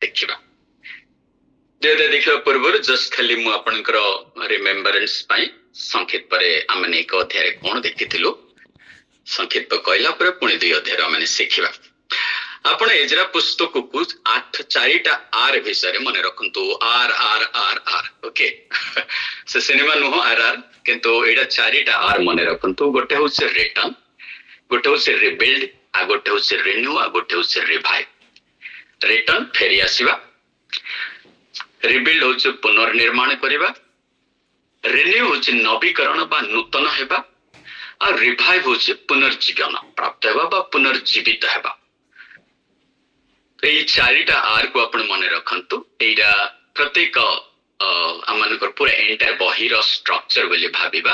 देखिबा जेते देखिबा पूर्व जस्ट खाली मु आपनकर रिमेम्बरेंस पाई संक्षिप्त परे आमने एक अध्याय कोन देखिथिलु संक्षिप्त कहला पर पुणी दुई अध्याय आमने शिखिबा आपण एजरा पुस्तक को 8 आर विषय मन रखंतु R R R R okay से सिनेमा नुह आर आर किंतु एडा 4टा आर मन रखंतु गोटे होसे रिटर्न गोटे होसे रिबिल्ड आ गोटे होसे रिन्यू आ गोटे होसे रिवाइव रिटर्न फेरी आसीबा रिबिल्ड होचे पुनर्निर्माण करिबा रिन्यू होचे नवीकरण बा नूतन हेबा आ रिवाइव होचे पुनर्जीवन प्राप्त हेबा बा पुनर्जीवित हेबा এই 4টা आर को आपण मन रखंतु एटा प्रत्येक आमनकर पूरा एंटायर बहिर स्ट्रक्चर बोली भाबिबा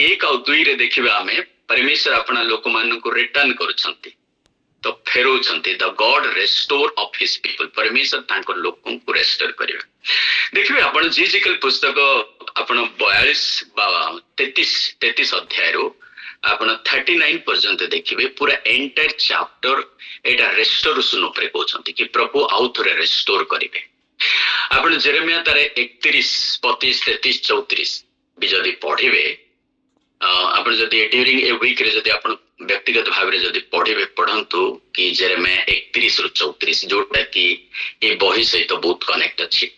1 और 2 रे देखिबा हमें परमेश्वर अपना लोक मान को रिटर्न करूछंती तो फेरोछंती the God restore of his people परमेश्वर तांको लोकन को रेस्टोर करिवे देखिबे आपण जीजिकल पुस्तक आपण 42 बा 33 अध्याय रो आपण 39 पर्यंत देखिबे पूरा एंटायर चैप्टर एटा रेस्टोरेशन ऊपर कहउछंती कि प्रभु आउ थरे रेस्टोर करिवे आपण जेरेमिया तारे 31 25 33 34 भी जदी पढिबे आपण जदी ड्यूरिंग ए वीक रे जदी आपण व्यक्तिगत भाव रे जदी पढिबे पढंतु कि जेरेमिया 31 रु 34 जोटा कि ए बही सहित बहुत कनेक्ट अछि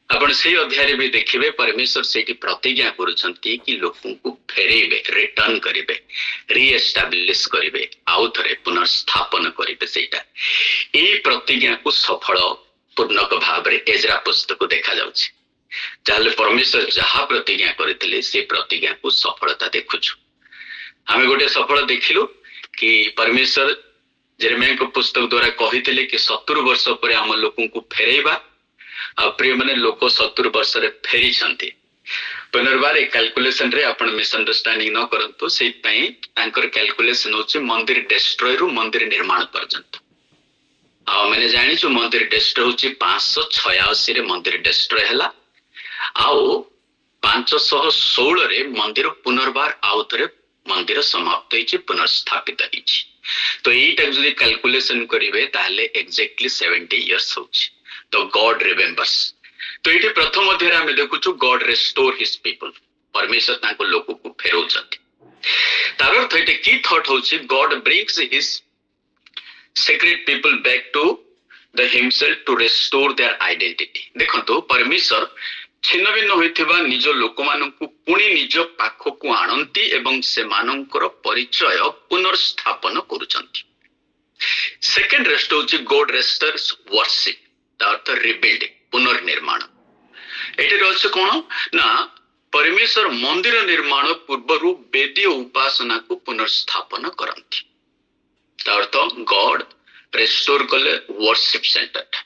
आपण से अध्याय भी देखिबे परमेश्वर सेठी प्रतिज्ञा करूछंती कि लोकन को फेरेबे रिटर्न करिवे रीएस्टैब्लिश करिवे आउ थरे पुनर्स्थापन करिवे सेटा ए प्रतिज्ञा को सफल पूर्णक भाव रे एजरा पुस्तक को देखा जाउछि जाले परमेश्वर जहा प्रतिज्ञा करथिले से प्रतिज्ञा को सफलता देखुछु हमें गोटे सफल देखिलु कि परमेश्वर जेरेमिया को पुस्तक द्वारा कहिथिले कि 70 वर्ष पर हम लोकन को फेरेबा आ प्रिय माने लोक 70 वर्ष रे फेरी छंती पुनर्बार कैलकुलेशन रे आपण मिसअंडरस्टैंडिंग न करंतु से पई तांकर कैलकुलेशन होची मंदिर डिस्ट्रॉय रु मंदिर निर्माण पर्यंत आ मैंने जानि छु मंदिर डिस्ट्रॉय होची 586 रे मंदिर डिस्ट्रॉय हला आउ 516 रे मंदिर पुनर्बार आउ थरे मंदिर समाप्त होईची पुनर्स्थापित होईची तो एटा जदी कैलकुलेशन करिवे ताले एग्जैक्टली 70 इयर्स होची तो गॉड रिमेम्बर्स तो ये प्रथम अध्याय हमें देखुछु गॉड रेस्टोर हिज पीपल परमेश्वर तांको लोक को फेरोछंती तार अर्थ एटे की थॉट होछि God brings his secret people back to the himself to restore their identity देखंतो परमेश्वर छिन्न भिन्न होइथिबा निज लोक माननकु पुणी निज पाखो को आनंती एवं से माननकर परिचय पुनर्स्थापन करूछंती सेकंड रेस्ट होछि गॉड रेस्टोर्स वर्शिप अर्थ रिबिल्डिंग पुनर्निर्माण एटे रहस्य कोन ना परमेश्वर मंदिर निर्माण पूर्वरु वेदी उपासना को पुनर्स्थापन करंती अर्थ गॉड रेस्टोर कले वर्शिप सेंटर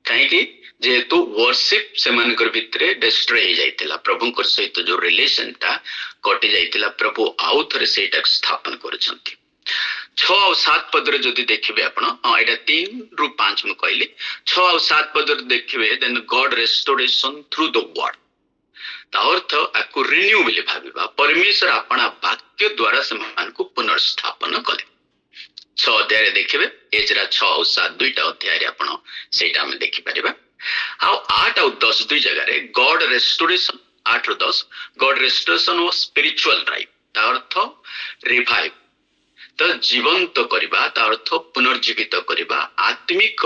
काहे कि जेतु वर्शिप से मानकर भितरे डिस्ट्रॉय हो जाइतिला प्रभुकर सहित जो रिलेशन ता कटि जाइतिला प्रभु आउ थरे सेटा स्थापन करछंती 6 और 7 पद रे जदी देखिबे आपण एटा 3 रु 5 मु कहली 6 और 7 पद रे देखिबे then God restoration through the word ता अर्थ आकु रिन्यू बोली भाबिबा परमेश्वर आपना वाक्य द्वारा समान को पुनर्स्थापन कले 6 अध्याय रे देखिबे एजरा 6 और 7 दुईटा अध्याय रे आपण सेटा में देखि परिबा आ 8 और 10 दुई जगह रे गॉड रेस्टोरेशन 8 और 10 God restoration of spiritual life ता अर्थ रिवाइव तो जीवंत करिबा ता अर्थ पुनर्जीवित करिबा आत्मिक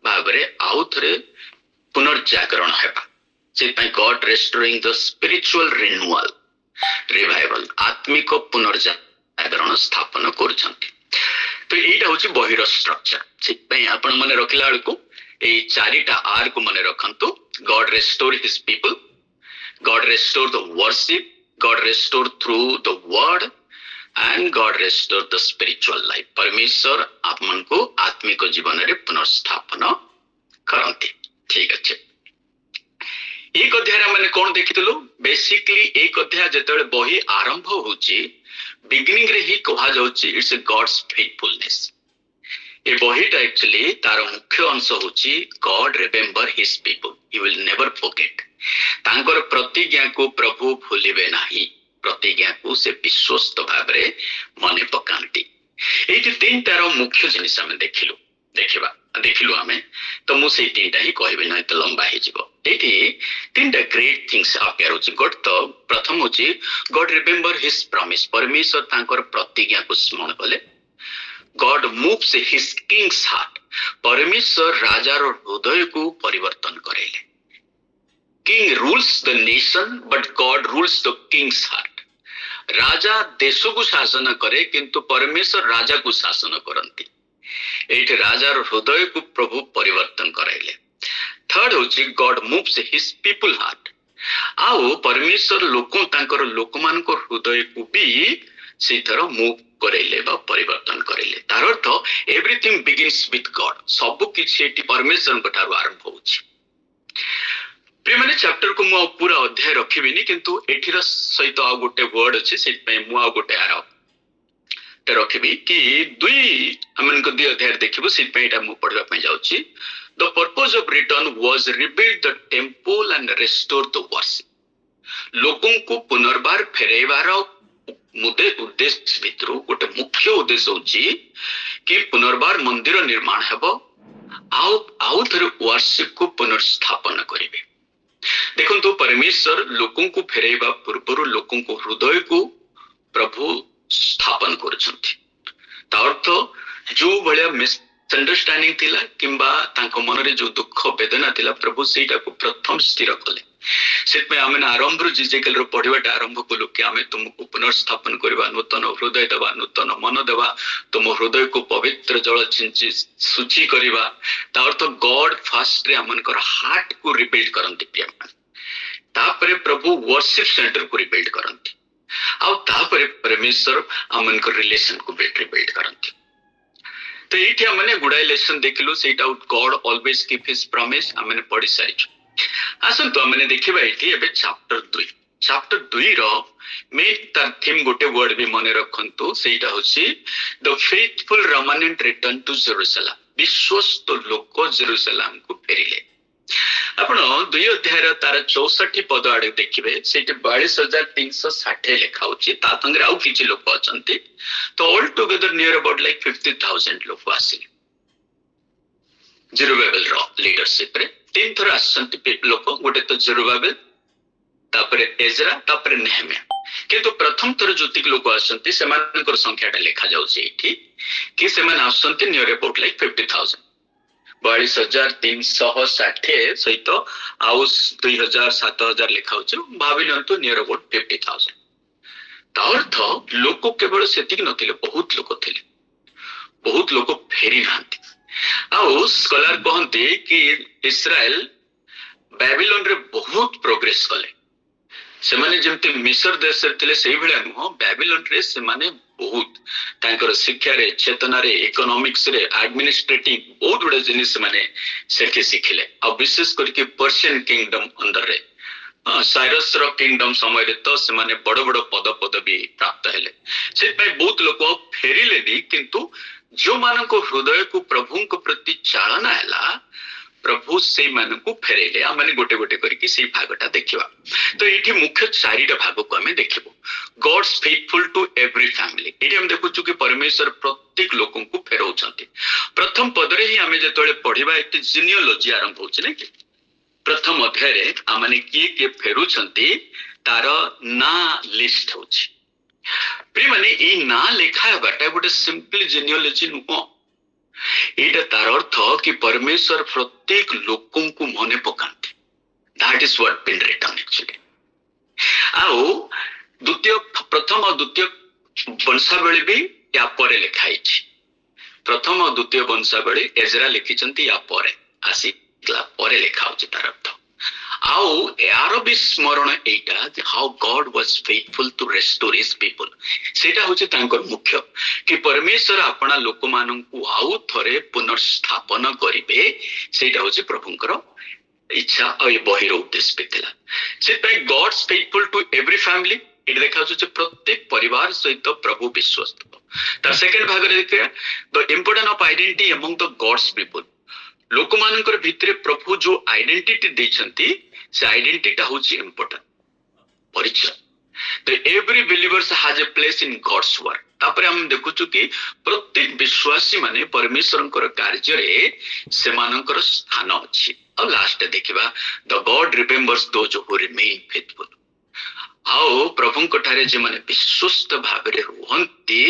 भाव रे आउ थरे पुनर्जागरण हेबा से पई God restoring the spiritual renewal revival आत्मिक पुनर्जागरण स्थापन करछंती तो एटा होची बहिर स्ट्रक्चर से पई आपण माने रखिला को ए 4टा आर को माने रखंतु God restore his people God restore the worship God restore through the word and God restore the spiritual life परमेश्वर आपमन को आत्मिक जीवन रे पुनर्स्थापन करंती ठीक अछि एक अध्याय माने कोन देखितलु बेसिकली एक अध्याय जेतले बही आरंभ होची बिगिनिंग रे ही कहा जाउची इट्स अ गॉड्स फेथफुलनेस ए बहीटा एक्चुअली तार मुख्य अंश होची God remember his people he will never forget तांकर प्रतिज्ञा को प्रभु भूलिबे नाही प्रतिज्ञा को से विश्वस्त भाव रे मने पकांती एठी 3टार मुख्य जिनिस हम देखिलु देखिबा ଦେଖିଲୁ ଆମେ ତ ମୁଁ ସେଇ ତିନିଟା ହିଁ କହିବି ନାହିଁ ତ ଲମ୍ବା ହେଇଯିବ। ଏଇଠି ତିନିଟା ଗ୍ରେଟ୍ ଥିଙ୍ଗସ୍ ଆପିଆର ହଉଛି। ଗଡ୍ ତ ପ୍ରଥମ ହଉଛି ଗଡ୍ ରିମେମ୍ବର ହିସ୍ ପ୍ରମିସ୍, ପରମେଶ୍ୱର ତାଙ୍କର ପ୍ରତିଜ୍ଞାକୁ ସ୍ମରଣ କଲେ। God moves his king's heart, ପରମେଶ୍ୱର ରାଜାର ହୃଦୟକୁ ପରିବର୍ତ୍ତନ କରାଇଲେ। King rules the nation but God rules the king's heart, ରାଜା ଦେଶକୁ ଶାସନ କରେ କିନ୍ତୁ ପରମେଶ୍ୱର ରାଜାକୁ ଶାସନ କରନ୍ତି। ଏଇଠି ରାଜାର ହୃଦୟକୁ ପ୍ରଭୁ ପରିବର୍ତ୍ତନ କରାଇଲେ। ଥର୍ଡ ହଉଛି ଗଡ୍ ମୁଭ୍ସ ହିସ୍ ପିପୁଲ ହାର୍ଟ, ଆଉ ପରମେଶ୍ୱର ତାଙ୍କର ଲୋକମାନଙ୍କ ହୃଦୟକୁ ବି ସେଇଥର ମୁଭ୍ କରାଇଲେ ବା ପରିବର୍ତ୍ତନ କରାଇଲେ। ତାର ଅର୍ଥ ଏଭ୍ରିଥିଙ୍ଗ ବିଗିନ୍ସ ୱିଥ୍ ଗଡ୍, ସବୁ କିଛି ଏଠି ପରମେଶ୍ୱରଙ୍କ ଠାରୁ ଆରମ୍ଭ ହଉଛି। ପ୍ରିୟମାନେ ଚାପ୍ଟରକୁ ମୁଁ ଆଉ ପୁରା ଅଧ୍ୟାୟ ରଖିବିନି, କିନ୍ତୁ ଏଠିର ସହିତ ଆଉ ଗୋଟେ ୱାର୍ଡ ଅଛି, ସେଥିପାଇଁ ମୁଁ ଆଉ ଗୋଟେ ରଖିବି କି ଆମମାନଙ୍କ 2 ଅଧ୍ୟାୟରେ ଦେଖିବୁ, ସେଥିପାଇଁ ଏଇଟା ମୁଁ ପଢିବା ପାଇଁ ଯାଉଛି। The purpose of return was rebuild the temple and restore the worship, ଲୋକଙ୍କୁ ପୁନର୍ବାର ଫେରାଇବାର ଉଦ୍ଦେଶ୍ୟ ଭିତରୁ ଗୋଟେ ମୁଖ୍ୟ ଉଦ୍ଦେଶ୍ୟ ହଉଛି କି ପୁନର୍ବାର ମନ୍ଦିର ନିର୍ମାଣ ହେବ, ଆଉ ଥରେ ୱାର୍ସିପକୁ ପୁନର୍ସ୍ଥାପନ କରିବେ। ଦେଖନ୍ତୁ ପରମେଶ୍ୱର ଲୋକଙ୍କୁ ଫେରାଇବା ପୂର୍ବରୁ ଲୋକଙ୍କ ହୃଦୟକୁ ପ୍ରଭୁ ସ୍ଥାପନ କରୁଛନ୍ତି। ତା ଅର୍ଥ ଯୋଉ ଭଳିଆ ମିସଅଣ୍ଡରଷ୍ଟାଣ୍ଡିଂ ଥିଲା କିମ୍ବା ତାଙ୍କ ମନରେ ଯୋଉ ଦୁଃଖ ବେଦନା ଥିଲା, ପ୍ରଭୁ ସେଇଟାକୁ ପ୍ରଥମ ସ୍ଥିର କଲେ। ସେଥିପାଇଁ ଆମେ ଆରମ୍ଭରୁ ଜିଜେକେଲର ପଢିବାଟା ଆରମ୍ଭ କଲୁ କି ଆମେ ତୁମକୁ ପୁନର୍ସ୍ଥାପନ କରିବା, ନୂତନ ହୃଦୟ ଦେବା, ନୂତନ ମନ ଦେବା, ତୁମ ହୃଦୟକୁ ପବିତ୍ର ଜଳ ଛିଞ୍ଚି ଶୁଚି କରିବା। ତା ଅର୍ଥ ଗଡ୍ ଫାଷ୍ଟରେ ଆମଙ୍କର ହାର୍ଟକୁ ରିବିଲ୍ଡ କରନ୍ତି ପ୍ରିୟମାନେ, ତାପରେ ପ୍ରଭୁ ୱର୍ସିପ ସେଣ୍ଟରକୁ ରିବିଲ୍ଡ କରନ୍ତି, ଆଉ ତାପରେ ପରମେଶ୍ୱର ଆମଙ୍କର ରିଲେସନକୁ ରିବିଲ୍ଡ କରନ୍ତି। ତ ଏଇଠି ଆମେ ଗୁଡାଏ ଲେସନ ଦେଖିଲୁ, ସେଇଟା ଗଡ୍ ଅଲୱେଜ କିପ୍ ହିଜ ପ୍ରମିସ ଆମେ ପଢି ସାରିଛୁ। ଆସନ୍ତୁ ଆମେ ଦେଖିବା ଏଇଠି ଏବେ ଚାପ୍ଟର 2। ଚାପ୍ଟର 2 ର ମେନ୍ ତାର ଥିମ୍ ଗୋଟେ ୱାର୍ଡ ବି ମନେ ରଖନ୍ତୁ, ସେଇଟା ହଉଛି ଦ ଫେଥଫୁଲ ରମାନେଣ୍ଟ ରିଟର୍ନ ଟୁ ଜେରୁସାଲେମ, ବିଶ୍ୱସ୍ତ ଲୋକ ଜେରୁସାଲେମକୁ ଫେରିଲେ। ଆପଣ 2 ଅଧ୍ୟାୟର ତାର 64 ପଦ ଆଡେ ଦେଖିବେ, ସେଇଠି 42,360 ଲେଖା ହଉଛି, ତା ସାଙ୍ଗରେ ଆଉ କିଛି ଲୋକ ଅଛନ୍ତି। ତ all together near about like 50,000 ଲୋକ ଆସିଲେ ଜେରୁବାବେଲର ଲିଡରସିପରେ। 3 ଥର ଆସିଛନ୍ତି ଲୋକ, ଗୋଟେ ତ ଜେରୁବାବେଲ, ତାପରେ ଏଜରା, ତାପରେ ନେହେମିୟା। କିନ୍ତୁ ପ୍ରଥମ ଥର ଯେତିକି ଲୋକ ଆସନ୍ତି ସେମାନଙ୍କର ସଂଖ୍ୟାଟା ଲେଖାଯାଉଛି ଏଇଠି କି ସେମାନେ ଆସୁଛନ୍ତି ନିୟର ଅବାଉଟ୍ ଲାଇକ୍ 50,000। 42,360 ସହିତ ଆଉ 2,000 7,000 ଲେଖା ହଉଛି, ଭାବି ନିଅନ୍ତୁ ନିୟର ଅବାଉଟ୍ 50,000। ତା ଅର୍ଥ ଲୋକ କେବଳ ସେତିକି ନଥିଲେ, ବହୁତ ଲୋକ ଥିଲେ, ବହୁତ ଲୋକ ଫେରି ନାହାନ୍ତି। ଆଉ ସ୍କଲାର କହନ୍ତି କି ଇସ୍ରାଏଲ ବାବିଲୋନରେ ବହୁତ ପ୍ରୋଗ୍ରେସ କଲେ। ସେମାନେ ଯେମିତି ମିଶର ଦେଶରେ ଥିଲେ ସେଇଭଳିଆ ନୁହଁ, ବାବିଲୋନରେ ସେମାନେ ବହୁତ ତାଙ୍କର ଶିକ୍ଷାରେ, ଚେତନାରେ, ଇକୋନୋମିକ୍ସରେ, ଆଡମିନିଷ୍ଟ୍ରେଟିଂ ବହୁତ ଗୁଡେ ଜିନିଷ ସେମାନେ ସେଠି ଶିଖିଲେ। ଆଉ ବିଶେଷ କରିକି ପର୍ସିଆନ କିଙ୍ଗଡମ ଅଣ୍ଡରରେ, ସାଇରସର କିଙ୍ଗଡମ ସମୟରେ ତ ସେମାନେ ବଡ ବଡ ପଦବୀ ପ୍ରାପ୍ତ ହେଲେ। ସେଥିପାଇଁ ବହୁତ ଲୋକ ଫେରିଲେନି, କିନ୍ତୁ ଯୋଉମାନଙ୍କ ହୃଦୟକୁ ପ୍ରଭୁଙ୍କ ପ୍ରତି ଚାଳନା ହେଲା, ପ୍ରଭୁ ସେଇମାନଙ୍କୁ ଫେରେଇଲେ। ଆମେ ଗୋଟେ ଗୋଟେ କରିକି ସେଇ ଭାଗଟା ଦେଖିବା। ତ ଏଇଠି ମୁଖ୍ୟ 4ଟା ଭାଗକୁ ଆମେ ଦେଖିବୁ। Gods faithful two every family, ଏଇଠି ଆମେ ଦେଖୁଛୁ କି ପରମେଶ୍ୱର ପ୍ରତ୍ୟେକ ଲୋକଙ୍କୁ ଫେରଉଛନ୍ତି। ପ୍ରଥମ ପଦରେ ହିଁ ଆମେ ଯେତେବେଳେ ପଢିବା, ଏଠି ଜିନିଓଲୋଜି ଆରମ୍ଭ ହଉଛି ନାଇଁ କି। ପ୍ରଥମ ଅଧ୍ୟାୟରେ ଆମେ କିଏ କିଏ ଫେରୁଛନ୍ତି ତାର ନାଁ ଲିଷ୍ଟ ହଉଛି। ପ୍ରିୟମାନେ ଏଇ ନାଁ ଲେଖା ହେବାଟା ଗୋଟେ ସିମ୍ପଲି ଜିନିଓଲୋଜି ନୁହଁ, ଏଇଟା ତାର ଅର୍ଥ କି ପରମେଶ୍ୱର ପ୍ରତ୍ୟେକ ଲୋକଙ୍କୁ ମନେ ପକାନ୍ତି। That is what been written actually. ଆଉ ପ୍ରଥମ ଆଉ ଦ୍ୱିତୀୟ ବଂଶାବଳୀ ବି ୟା ପରେ ଲେଖା ହେଇଛି। ପ୍ରଥମ ଆଉ ଦ୍ୱିତୀୟ ବଂଶାବଳୀ ଏଜରା ଲେଖିଛନ୍ତି, ୟା ପରେ ଆସିଲା ପରେ ଲେଖା ହଉଛି ତାର ଅର୍ଥ। ଆଉ ଏହାର ବି ସ୍ମରଣ ଏଇଟା ଯେ ହାଉ ଗଡ୍ was faithful two ରେଷ୍ଟୋର his people, ସେଇଟା ହଉଛି ତାଙ୍କର ମୁଖ୍ୟ କି ପରମେଶ୍ୱର ଆପଣା ଲୋକମାନଙ୍କୁ ଆଉ ଥରେ ପୁନର୍ସ୍ଥାପନ କରିବେ। ସେଇଟା ହଉଛି ପ୍ରଭୁଙ୍କର ଇଚ୍ଛା ଆଉ ଏ ବହିର ଉଦ୍ଦେଶ୍ୟ ବି ଥିଲା। ସେଥିପାଇଁ gods faithful two every family, ଏଠି ଦେଖାଯାଉଛି ଯେ ପ୍ରତ୍ୟେକ ପରିବାର ସହିତ ପ୍ରଭୁ ବିଶ୍ୱସ୍ତ। ତାର ସେକେଣ୍ଡ ଭାଗରେ ଦେଖିବା the importance of identity among the God's people, ଲୋକମାନଙ୍କର ଭିତରେ ପ୍ରଭୁ ଯୋଉ ଆଇଡେଣ୍ଟିଟି ଦେଇଛନ୍ତି ସେ ଆଇଡେଣ୍ଟିଟିଟା ହଉଛି ଇମ୍ପୋର୍ଟାଣ୍ଟ ପରିଚୟ। ତ every believers has a place in God's work, तापर हम देखुचु कि प्रत्येक विश्वासी माने परमेश्वरंकर कार्य से मानकर स्थान अच्छी। और लास्ट देखिबा the God remembers those who remain faithful. आओ प्रभु ठारे जे माने विश्वस्त भावरे रुहंती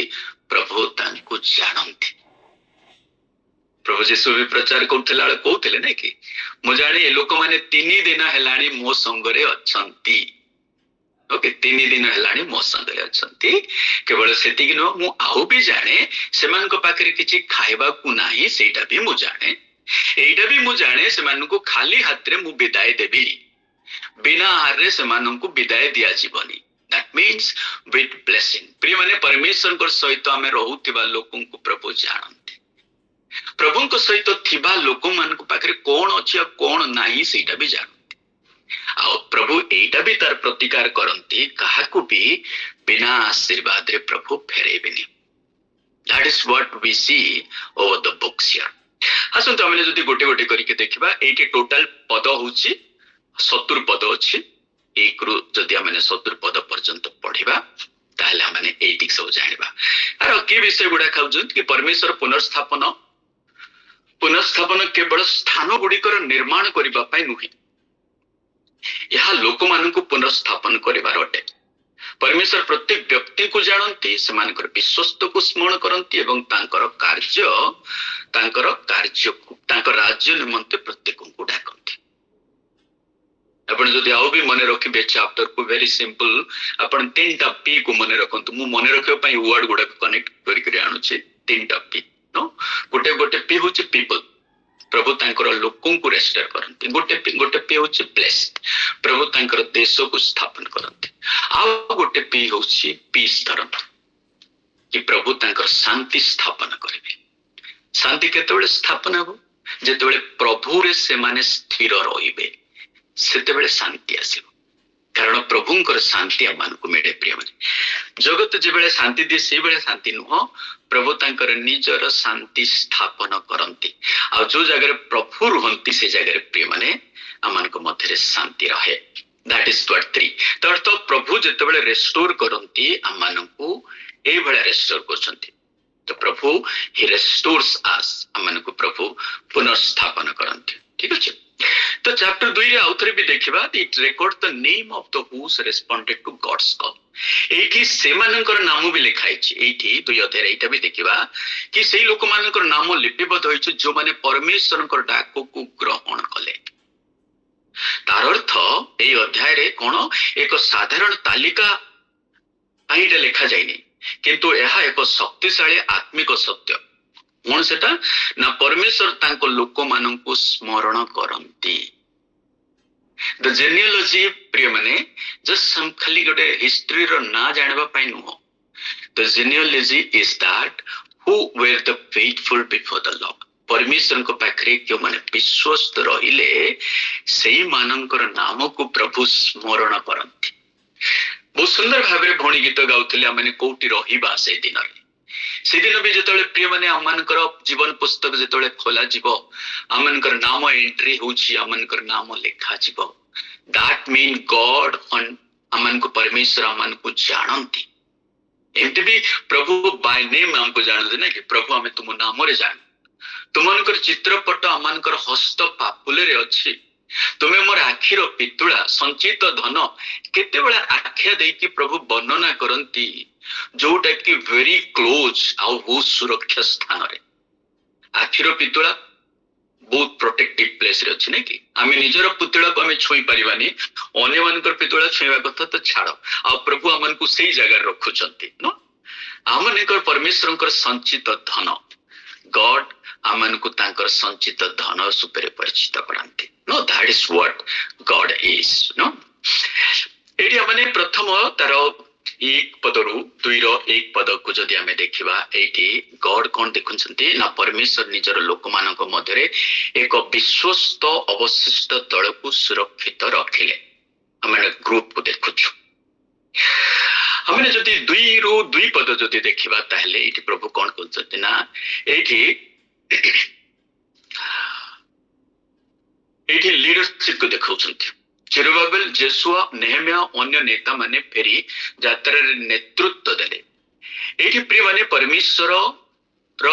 प्रभु तांको जानंती। प्रभु जीशु भी प्रचार करथिला बेले कहउथिले नै कि मु जाने ए लोक माने 3 दिन हेलाणी मो संगरे अछंती। ओके 3 दिन हेलाणी मो संगरे अछंती। केवल सेतिक न मु आउ भी जाने सेमानक पाखरे किछि खाइबा कु नाही सेटा भी मु जाने। एटा भी मु जाने सेमानकु खाली हाथ रे मु विदाई देबी, बिना आहार रे सेमानकु विदाई दिया जीवनी। That means with blessing. प्रिय माने परमेश्वर को सहित आमे रहुतिबा लोकन को प्रभु जानंती। प्रभु को सहित थिबा लोक मान को पाखरे कोन अछि आ कोन नाही सेटा भी जानंती। आ प्रभु एटा भी तार प्रतिकार करंती, काहाकु भी बिना आशीर्वाद रे प्रभु फेरेबिनी। That is what we see over the books here. आसंतु आमे जदि गोटे गोटे करके देखिबा, एटी टोटल पद होउची 70 पद अछि। एक रु जदि आमे 70 पद पर्यंत पढिबा ताहले आमे एटी सब जानिबा। आरो की विषय गुडा खाउजन कि परमेश्वर पुनर्स्थापन केवल स्थान गुडिकर निर्माण करिबा पई नुहे, यह लोक मानकु पुनर्स्थापन करिबार अटे। परमेश्वर प्रत्येक व्यक्ति को जानती, सेमानकर विश्वस्त को स्मरण करती एवं तांकर राज्य निमंते प्रत्येक को डाकती। अपन जदि आउ भी मन रखिबे चैप्टर को वेरी सिंपल, अपन 3टा पी को मन रखंतु। मु मन रखियो पई वर्ड गुडा कनेक्ट करि करि आनुचे 3टा पी नो। गोटे गोटे पी होचे पीपल, प्रभु तांकर लोकन को रेस्टोर करंती। गोटे पी होचे प्लेस, प्रभु तांकर देश को स्थापन करंती। आ गोटे पी होची पीस धरंती, कि प्रभु तांकर शांति स्थापन करिवे। शांति केतेबेले स्थापन हो, जेतेबेले प्रभु रे से माने स्थिर रहिबे, सेतेबेले शांति आसीबो। कारण प्रभुंकर शांति आमानकु मिले। प्रिय माने जगत जेबेले शांति दिए से बेले शांति नुह, प्रभु तांकर निजर शांति स्थापन करंती। आ जो जगह प्रभु रुहंती से जगह प्रिय माने आमानक मध्यरे शांति रहे। दैट इज व्हाट 3 तो प्रभु जेतेबेले रेस्टोर करंती आमानकु ए बेले रेस्टोर करछंती। तो प्रभु ही रेस्टोर्स अस, आमानकु प्रभु पुनर्स्थापन करंती। ठीक अछि। तो चैप्टर 2 रे आउथरे भी देखिबा, it record the name of the who responded to God's call. एठी सेमानकर नाम भी लिखाइ छि। एठी 2 अध्याय एटा भी देखिबा कि सेही लोक मानकर नाम लिपिबद्ध होइछ जो माने परमेश्वरकर डाक को ग्रहण कले। तार अर्थ ए अध्याय रे कोन एक साधारण तालिका आइडा लिखा जाइनी, किंतु यह एक शक्तिशाली आत्मिक सत्य। कौन सेटा ना परमेश्वर तांको लोक माननकु स्मरण करंती। द जेनियोलॉजी प्रिय माने जस्ट हम खाली गोटे हिस्ट्री रो ना जानबा पई नुह। The genealogy is that who were the faithful before the Lord. परमेश्वर को पाखरे क्यों माने विश्वस्त रहिले सेही माननकर नाम को प्रभु स्मरण करंती। बहुत सुंदर भाबरे भणी गीत गाउथिले आमे कोठी रहिबा से दिन रे। से दिन भी जेतले प्रिय माने आमनकर जीवन पुस्तक जेतले खोला जीवो, आमनकर नाम एंट्री होची, आमनकर नाम लिखा जीवो। दैट मीन गॉड ऑन आमन को परमेश्वर आमन को जानंती। एमती भी प्रभु बाय नेम हमको जानते ना कि प्रभु हमें तुम नाम रे जान। तुमनकर चित्रपट आमनकर हस्त पापुले रे अछि। तुमे मोर आखिर पितुळा संचित धन केते बेला आख्या देई कि प्रभु वर्णना करंती, जोटा कि वेरी क्लोज आउ बहुत सुरक्षा स्थान रे। आखिर पितुळा बहुत प्रोटेक्टिव प्लेस रे अछि नै कि आमे निजर पुतुळा को आमे छुई परिबानी, अन्य मानकर पितुळा छुईबा कथा तो छाड़ो। आ प्रभु आमन को सेही जगह रखुचंती नो। आमनकर परमेश्वरकर संचित धन, गॉड आमन को तांकर संचित धन सुपरे परिचित करांती no. That is what God is no. एडी आमने प्रथम तार 1 पदरु 2 रो 1 पद को जदि आमे देखिबा, एठी गॉड कोन देखुछंती ना परमेश्वर निजर लोक मानक मध्यरे एक विश्वस्त अवशिष्ट दल को सुरक्षित रखिले। आमे ग्रुप को देखुछु। हमने जदि 2 रो 2 पद जदि देखिबा ताहले एठी प्रभु कोन कहउछंती ना, एठी लीडरशिप को देखुछंती। जेरुबाबेल, जेसुआ, नेहेमिया अन्य नेता माने फेरी यात्रा रे नेतृत्व देले। ଏଇଠି ପ୍ରିୟ ମାନେ ପରମେଶ୍ୱର ର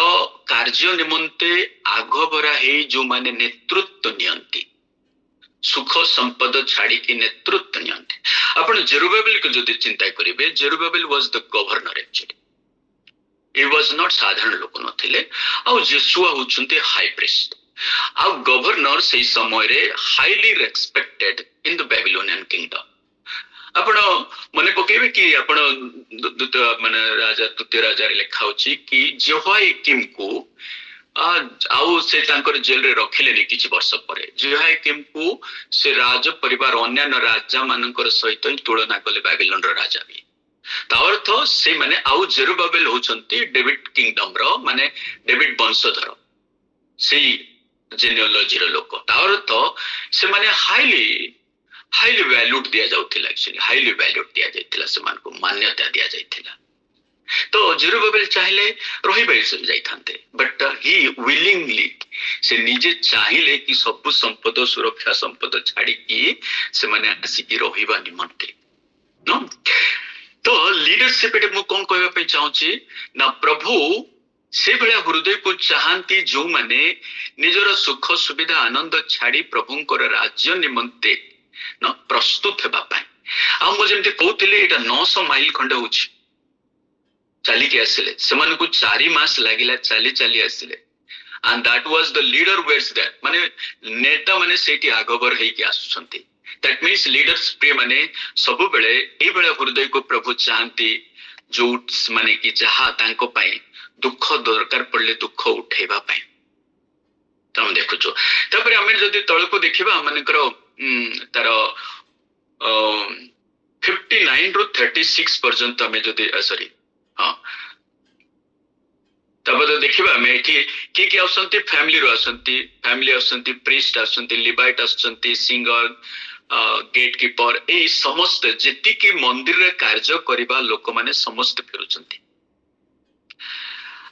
କାର୍ଯ୍ୟ ନିମନ୍ତେ ଆଗଭରା ହେଇ ଯୋଉମାନେ ନେତୃତ୍ୱ ନିଅନ୍ତି, ସୁଖ ସମ୍ପଦ ଛାଡିକି ନେତୃତ୍ୱ ନିଅନ୍ତି। ଆପଣ ଜେରୁବାବେଲକୁ ଯଦି ଚିନ୍ତା କରିବେ, Zerubbabel was the governor actually, he was not ସାଧାରଣ ଲୋକ ନଥିଲେ। ଆଉ ଯେସୁଆ ହଉଛନ୍ତି ହାଇ ପ୍ରିଷ୍ଟ। ଆଉ ଗଭର୍ଣ୍ଣର ସେଇ ସମୟରେ ହାଇଲି ରେସ୍ପେକ୍ଟେଡ ଇନ୍ ଦ ବାବିଲୋନିଆନ କିଙ୍ଗଡମ। ଆପଣ ମନେ ପକେଇବେ କି ଆପଣ ମାନେ ତୃତୀୟ ରାଜାରେ ଲେଖା ହଉଛି କି ଜେହୋୟାକିମକୁ ଆଉ ସେ ତାଙ୍କର ଜେଲରେ ରଖିଲେନି କିଛି ବର୍ଷ ପରେ। ଜେହୋୟାକିମକୁ ସେ ରାଜ ପରିବାର ଅନ୍ୟାନ୍ୟ ରାଜା ମାନଙ୍କର ସହିତ ହିଁ ତୁଳନା କଲେ ବାବିଲୋନର ରାଜା ବି। ତା ଅର୍ଥ ସେମାନେ, ଆଉ ଜେରୁବାବେଲ ହଉଛନ୍ତି ଡେଭିଡ କିଙ୍ଗଡମ ର ମାନେ ଡେଭିଡ ବଂଶଧର, ସେଇ ଜେନିଓଲୋଜିର ଲୋକ। ତା ଅର୍ଥ ସେମାନେ ହାଇଲି ଭ୍ୟାଲ୍ୟୁଡ ଦିଆଯାଉଥିଲା, ଆକ୍ଚୁଆଲି ହାଇଲି ଭ୍ୟାଲ୍ୟୁଡ ଦିଆଯାଇଥିଲା, ସେମାନଙ୍କୁ ମାନ୍ୟତା ଦିଆଯାଇଥିଲା। ତ ଜେରୁବାବେଲ ଚାହିଁଲେ ରହିବା ଯାଇଥାନ୍ତେ, ବଟ୍ ହି ୱିଲିଂଲି, ସେ ନିଜେ ଚାହିଁଲେ କି ସବୁ ସମ୍ପଦ, ସୁରକ୍ଷା ସମ୍ପଦ ଛାଡିକି ସେମାନେ ଆସିକି ରହିବା ନିମନ୍ତେ। ତ ଲିଡରସିପ ଏଠି ମୁଁ କଣ କହିବା ପାଇଁ ଚାହୁଁଛି ନା, ପ୍ରଭୁ ସେଇଭଳିଆ ହୃଦୟକୁ ଚାହାନ୍ତି ଯୋଉମାନେ ନିଜର ସୁଖ ସୁବିଧା ଆନନ୍ଦ ଛାଡି ପ୍ରଭୁଙ୍କର ରାଜ୍ୟ ନିମନ୍ତେ ପ୍ରସ୍ତୁତ ହେବା ପାଇଁ। ଆଉ ମୁଁ ଯେମିତି କହୁଥିଲି, ଏଇଟା 900 ମାଇଲ ଖଣ୍ଡେ ହଉଛି ଚାଲିକି ଆସିଲେ, ସେମାନଙ୍କୁ 4 ମାସ ଲାଗିଲା ଚାଲି ଚାଲି ଆସିଲେ। and that was the leader waits there, ମାନେ ନେତା ମାନେ ସେଇଠି ଆଗଭର ହେଇକି ଆସୁଛନ୍ତି। that means leaders ପ୍ରିୟ ମାନେ ସବୁବେଳେ ଏଇଭଳିଆ ହୃଦୟକୁ ପ୍ରଭୁ ଚାହାନ୍ତି, ଯୋଉ ମାନେ କି ଯାହା ତାଙ୍କ ପାଇଁ ଦୁଃଖ ଦରକାର ପଡିଲେ ଦୁଃଖ ଉଠେଇବା ପାଇଁ। ତମେ ଦେଖୁଛୁ। ତାପରେ ଆମେ ଯଦି ତଳକୁ ଦେଖିବା, ଆମମାନଙ୍କର ତାର 59 ରୁ 36 ପର୍ଯ୍ୟନ୍ତ ଆମେ ଯଦି ତାପରେ ଦେଖିବା ଆମେ ଏଠି କିଏ ଆସୁଛନ୍ତି, ଫ୍ୟାମିଲିରୁ ଆସନ୍ତି, ପ୍ରିଷ୍ଟ ଆସନ୍ତି, ଲିଭାଇଟ ଆସୁଛନ୍ତି, ସିଙ୍ଗର, ଗେଟ୍ କିପର, ଏଇ ସମସ୍ତେ ଯେତିକି ମନ୍ଦିରରେ କାର୍ଯ୍ୟ କରିବା ଲୋକମାନେ ସମସ୍ତେ ଫେରୁଛନ୍ତି।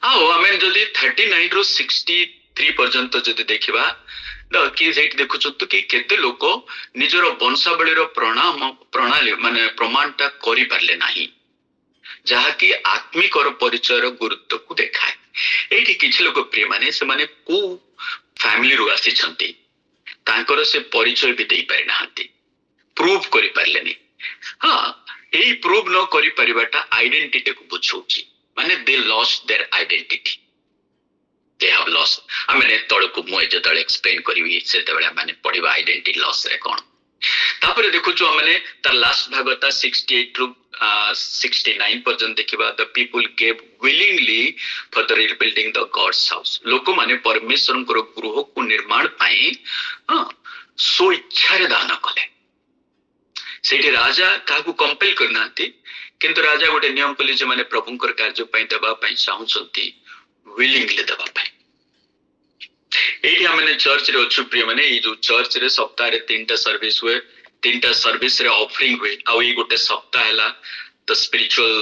ଆଉ ଆମେ ଯଦି 39 ରୁ 63 ପର୍ଯ୍ୟନ୍ତ ଯଦି ଦେଖିବା, କି ସେଇଠି ଦେଖୁଛନ୍ତି କି କେତେ ଲୋକ ନିଜର ବଂଶାବଳୀର ପ୍ରଣାଳୀ ମାନେ ପ୍ରମାଣଟା କରିପାରିଲେ ନାହିଁ, ଯାହାକି ଆତ୍ମିକର ପରିଚୟର ଗୁରୁତ୍ୱକୁ ଦେଖାଏ। ଏଇଠି କିଛି ଲୋକ ପ୍ରିୟ ମାନେ, ସେମାନେ କୋଉ ଫ୍ୟାମିଲିରୁ ଆସିଛନ୍ତି ତାଙ୍କର ସେ ପରିଚୟ ବି ଦେଇପାରି ନାହାନ୍ତି, ପ୍ରୁଭ କରିପାରିଲେନି। ଏଇ ପ୍ରୁଭ ନ କରିପାରିବାଟା ଆଇଡେଣ୍ଟିଟିକୁ ବୁଝଉଛି, ମାନେ they lost their identity, they have lost. ଆମେ ତଳକୁ ମୁଁ ଯେତେବେଳେ ଏକ୍ସପ୍ଲେନ କରିବି ସେତେବେଳେ ଆମେ ପଢିବା ଆଇଡେଣ୍ଟିଟି ଲସ୍ ରେ କଣ। ତାପରେ ଦେଖୁଛୁ ଆମେ ତାର ଲାଷ୍ଟ ଭାଗଟା 68 ରୁ 69 ପର୍ଯ୍ୟନ୍ତ ଦେଖିବା। ଦ ପିପୁଲ ଗେଭ୍ ୱିଲିଂଲି ଫର ଦ ରିବିଲ୍ଡିଂ ଦ ଗଡ୍ସ ହାଉସ। ଲୋକମାନେ ପରମେଶ୍ୱରଙ୍କର ଗୃହକୁ ନିର୍ମାଣ ପାଇଁ ସ୍ୱଇଚ୍ଛାରେ ଦାନ କଲେ। ସେଇଠି ରାଜା କାହାକୁ କମ୍ପେଲ କରିନାହାନ୍ତି, କିନ୍ତୁ ରାଜା ଗୋଟେ ନିୟମ କଲେ, ଯେଉଁମାନେ ପ୍ରଭୁଙ୍କର କାର୍ଯ୍ୟ ପାଇଁ ଦେବା ପାଇଁ ଚାହୁଁଛନ୍ତି ୱିଲିଂଲି ଦେବା ପାଇଁ। ଏଇଠି ଆମେ ଚର୍ଚ୍ଚରେ ଅଛୁ ପ୍ରିୟ ମାନେ, ଏଇ ଯୋଉ ଚର୍ଚ୍ଚରେ ସପ୍ତାହରେ 3ଟା ସର୍ଭିସ ହୁଏ, 3ଟା ସର୍ଭିସରେ ଅଫରିଂ ହୁଏ। ଆଉ ଏଇ ଗୋଟେ ସପ୍ତାହ ହେଲା ତ ସ୍ପିରିଚୁଆଲ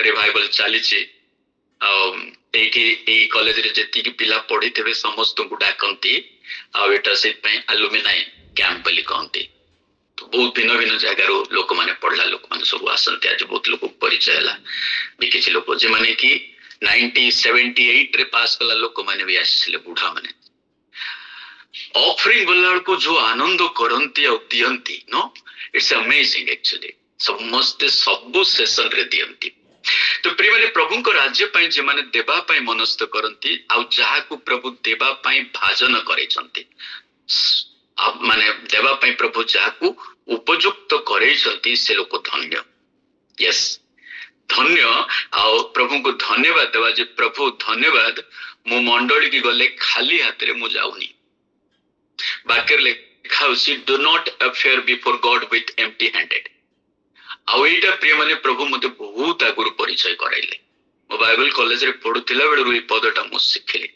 ରିଭାଇଭାଲ ଚାଲିଛି। ଆଉ ଏଇଠି ଏଇ କଲେଜରେ ଯେତିକି ପିଲା ପଢିଥିବେ ସମସ୍ତଙ୍କୁ ଡାକନ୍ତି, ଆଉ ଏଇଟା ସେଇଥିପାଇଁ ଆଲୁମିନାଇ କ୍ୟାମ୍ପ ବୋଲି କହନ୍ତି। ବହୁତ ଭିନ୍ନ ଭିନ୍ନ ଜାଗାରୁ ଲୋକମାନେ ପଢିଲା ଲୋକମାନେ ସବୁ ଆସନ୍ତି। ଆଜି ବହୁତ ଲୋକ ପରିଚୟ ହେଲା ବି, କିଛି ଲୋକ ଯେମାନେ କି 1978 ରେ ପାସ୍ କଲା ଲୋକମାନେ ବି ଆସିଥିଲେ, ବୁଢା ମାନେ। ଅଫରିଂ ଗଲା ବେଳକୁ ଯୋଉ ଆନନ୍ଦ କରନ୍ତି ଆଉ ଦିଅନ୍ତି, नो इट्स अमेजिंग एक्चुअली। ସମସ୍ତେ ସବୁ ସେସନରେ ଦିଅନ୍ତି। ତ ପ୍ରିୟମାନେ, ପ୍ରଭୁଙ୍କ ରାଜ୍ୟ ପାଇଁ ଯେମାନେ ଦେବା ପାଇଁ ମନସ୍ଥ କରନ୍ତି, ଆଉ ଯାହାକୁ ପ୍ରଭୁ ଦେବା ପାଇଁ ଭାଜନ କରେଇଛନ୍ତି, ମାନେ ଦେବା ପାଇଁ ପ୍ରଭୁ ଯାହାକୁ ଉପଯୁକ୍ତ କରେଇଛନ୍ତି, ସେ ଲୋକ ଧନ୍ୟ। ୟେସ୍, ଧନ୍ୟ। ଆଉ ପ୍ରଭୁଙ୍କୁ ଧନ୍ୟବାଦ ଦେବା ଯେ ପ୍ରଭୁ ଧନ୍ୟବାଦ, ମୁଁ ମଣ୍ଡଳୀକି ଗଲେ ଖାଲି ହାତରେ ମୁଁ ଯାଉନି। ବାକ୍ୟରେ ଲେଖା ହଉଛି, do not appear before God with empty handed। ଆଉ ଏଇଟା ପ୍ରିୟ ମାନେ ପ୍ରଭୁ ମତେ ବହୁତ ଆଗରୁ ପରିଚୟ କରାଇଲେ। ମୋ ବାଇବେଲ କଲେଜରେ ପଢୁଥିଲା ବେଳରୁ ଏଇ ପଦଟା ମୁଁ ଶିଖିଲି।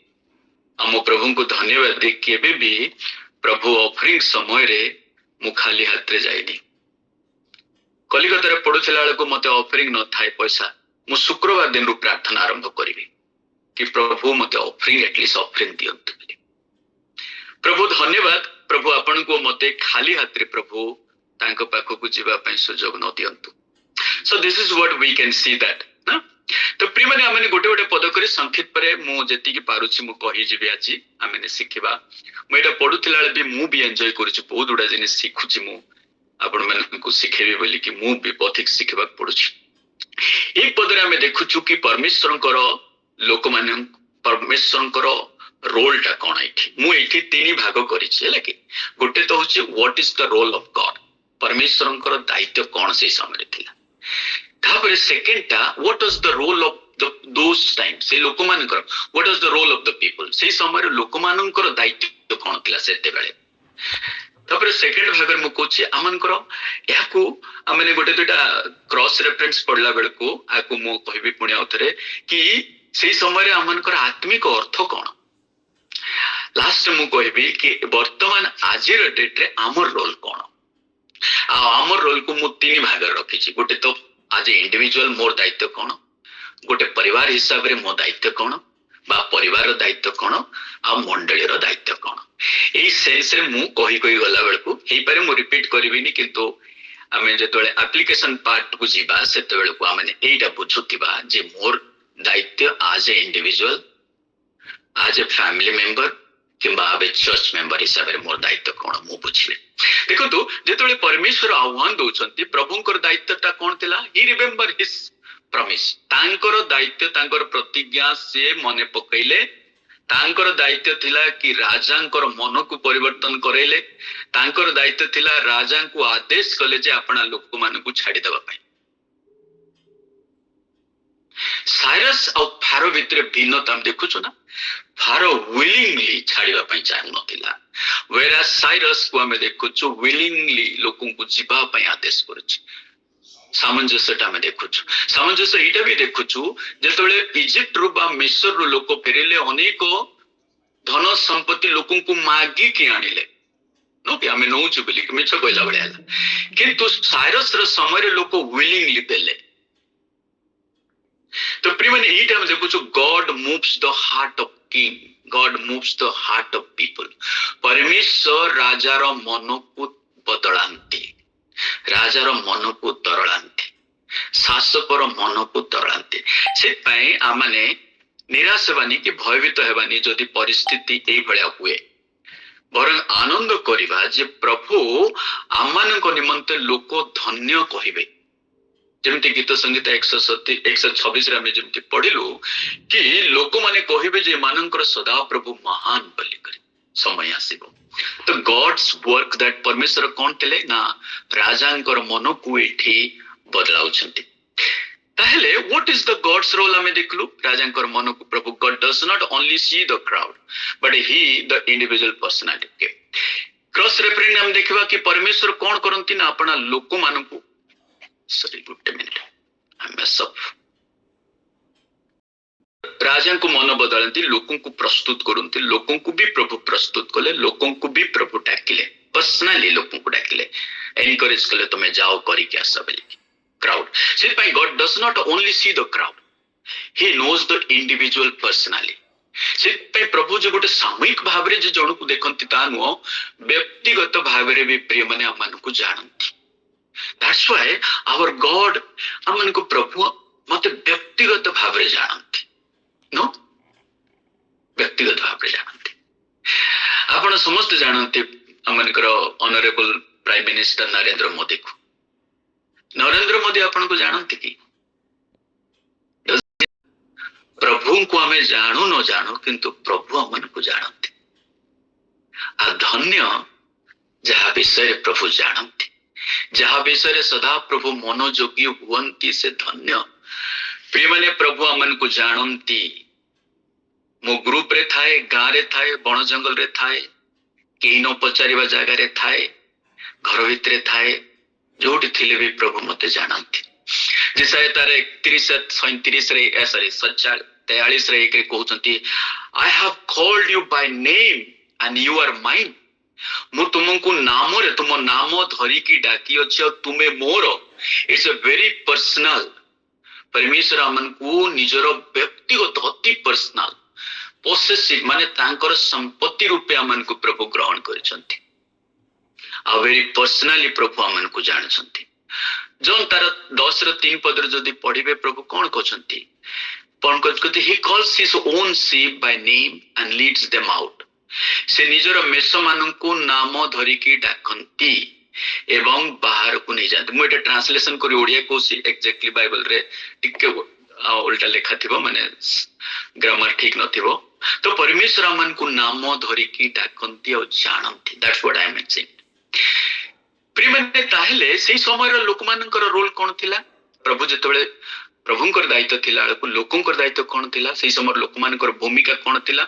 ଆଉ ମୋ ପ୍ରଭୁଙ୍କୁ ଧନ୍ୟବାଦ ଦେଇ କେବେ ବି ପ୍ରଭୁ ଅଫରିଂ ସମୟରେ ମୁଁ ଖାଲି ହାତରେ ଯାଇନି। କଲିକତାରେ ପଢୁଥିଲା ବେଳକୁ ମତେ ଅଫରିଂ ନଥାଏ ପଇସା, ମୁଁ ଶୁକ୍ରବାର ଦିନରୁ ପ୍ରାର୍ଥନା ଆରମ୍ଭ କରିବି କି ପ୍ରଭୁ ମତେ ଅଫରିଂ ଏଟଲିଷ୍ଟ ଅଫରିଂ ଦିଅନ୍ତୁ। ପ୍ରଭୁ ଧନ୍ୟବାଦ, ପ୍ରଭୁ ଆପଣଙ୍କୁ ମତେ ଖାଲି ହାତରେ ପ୍ରଭୁ ତାଙ୍କ ପାଖକୁ ଯିବା ପାଇଁ ସୁଯୋଗ ନ ଦିଅନ୍ତୁ। So this is what we can see that, ନା? तो प्रिय माने आमे गोटे गोटे पद करी संक्षिप्त परे मु जेति की पारुछि मु कहि जिबि आछि आमे शिखिबा मु एटा पढुतिला बे मु भी एन्जॉय करूछि बहुत उडा जिनि शिखुछि मु आपण मानकु शिखेबी बोली कि मु भी पथिक शिखबा पडुछि एक पदरे आमे देखुछु कि परमेश्वरंकर लोक मान परमेश्वरंकर रोल टा कोन एठी मु एठी तीन भाग करिछि हैला कि गोटे तो होछि what is the role of God परमेश्वरंकर दायित्व कोन से समय थिला तापर सेकंड टा what was the role of those time से लोक मानकर what was the role of the people से समय लोक मानकर दायित्व कोन थिला सेते बेले तापर सेकंड भाग मु कोछि आमनकर याकू आमने गोटे दुटा क्रॉस रेफरेंस पढला बेल को आकू मु कहबी पुणी आउथरे कि से समय आमनकर आत्मिक अर्थ कोन लास्ट मु कहबी कि वर्तमान आजिर डेट रे आमर रोल कोन आ आमर रोल को मु तीन भाग रखिछि गोटे तो आज इंडिविजुअल मोर दायित्व कोन गोटे परिवार हिसाब रे मो दायित्व कोन बा परिवार दायित्व कोन आ मंडली रो दायित्व कोन एई सेंस रे मु कहि गला बेल को हेई पारे मु रिपीट करबिनी किंतु आमे जेतोले एप्लीकेशन पार्ट को जीबा सेते बेल को आमे एइटा बुझुतिबा जे मोर दायित्व आज ए इंडिविजुअल आज ए फैमिली मेंबर किंबा आबे चर्च मेंबर हिसाब रे मोर दायित्व कोन मु बुझिबे देखो तो जेतोले परमेश्वर आह्वान दउछंती प्रभुंकर दायित्वटा कोन थिला ही रिमेंबर हिज प्रॉमिस तांकर दायित्व तांकर प्रतिज्ञा से मने पकैले तांकर दायित्व थिला कि राजांकर मन को परिवर्तन करेले तांकर दायित्व थिला राजा को आदेश कले जे अपना लोक मान को छाड़ी देबा पई साइरस और फारो भितर भिन्नता हम देखुछु ना फारो विलिंगली छाड़िबा पई चाहु नथिला वेरा साइरस को हमें देखुछु विलिंगली लोकन को जीवा पई आदेश करूछि सामंजस्यटा में देखुछु सामंजस्य इटा भी देखुछु जेतोले इजिप्ट रु बा मिस्र रु लोक फेरिले अनेक धन संपत्ति लोकन को मागी कि आनिले नो कि हमें नौछु बोली कि मिछ कहला बडे आला किंतु साइरस र समय रे लोक विलिंगली देले तो प्रिमन इटा में देखुछु God moves the heart of king God moves the heart of people परमेश्वर राजार मन को बदलांती राजार मन को तरलांती शासकर मन को तरलांती से पई आमाने निराश हेबानी कि भयभीत हेबानी जदि परिस्थिति एई भलिया हुए बरं आनंद करिबा जे प्रभु आमानक निमंते लोक धन्य कहिबे जेमती गीत संगीत 126 रे हम जेमती पढिलु कि लोक माने कहिबे जे मानकर सदा प्रभु महान बोली करी समय आसीबो तो गॉड्स वर्क दैट परमेश्वर कोन तेले ना राजांकर मन को एठी बदलाउछंती ताहेले what is the God's role हमें देखलु राजांकर मन को प्रभु God does not only see the crowd but he the individual personality के क्रॉस रेफरेंस हम देखबा कि परमेश्वर कोन करंती ना अपना लोक मान को sorry good minute I mess up राजा को मन बदलती लोकों को प्रस्तुत करती लोकों को भी प्रभु प्रस्तुत कले लोकों को भी प्रभु डाकिले पर्सनली लोकों को डाकिले एनकरेज कले तुम्हें जाओ करिके आस बोली क्राउड से पाई God does not only see the crowd he knows the individual personally से पाई प्रभु जो गोटे सामूहिक भाव रे जे जण को देखंती ता नो व्यक्तिगत भाव रे भी प्रिय माने हमन को जानंती दैट्स व्हाई आवर गॉड हमन को प्रभु मते व्यक्तिगत भाव रे जानंती नो व्यक्तिगत भाव रे जानंती आपण समस्त जानंती हमनकर honourable prime minister Narendra Modi आपण को जानंती कि प्रभु को हमें जानू न जानू किंतु प्रभु हमन को जानंती आ धन्य जहा विषय प्रभु जानंती जहा विषय सदा प्रभु मनोयोगी हुवंती से धन्य प्रिय माने प्रभु हमन को जानंती मो ग्रुप रे थाए गाँ रे थाए बण जंगल रे थाए केही न पचारिबा जागा रे थाए घर भितरे थाए जोटी थिले भी प्रभु मते जानंती जिसाय तारे 31 रे सॉरी 43 रे एक रे कहउचंती I have called you by name and you are mine मु तुमको नाम रे तुम नाम धरी की डाकी अछि तुमे more it's a very personal परमेश्वर हमन को निजरो व्यक्तिगत अति पर्सनल पोसेसिव माने तांकर संपत्ति रूपे हमन को प्रभु ग्रहण करिसंती आ वेरी पर्सनली प्रभु हमन को जानछंती जोन तार 10 रो 3 पद रे जदी पढिबे प्रभु कोन कहउचंती कौन कहते he calls his own sheep by name and leads them out. से निजर मेष मानू नाम धरिकी डाकती एवं बाहर को नहीं जाते। मुझे ट्रांसलेशन करी ओडिया को एक्जेक्टली बाइबल रे टिके उल्टा लेखा थिबो माने ग्रामर ठीक नथिबो। तो परमेश्वर आमन को नाम धरिकी डाकती और जानती। That's what I am saying. प्रिय माने ताहेले सेही समय रो लोक मानकर रोल कोन थिला? प्रभु जेतेबेले प्रभुंकर दायित्व थिला लोकंकर दायित्व कोन थिला? सेही समय लोक मानकर भूमिका कोन थिला?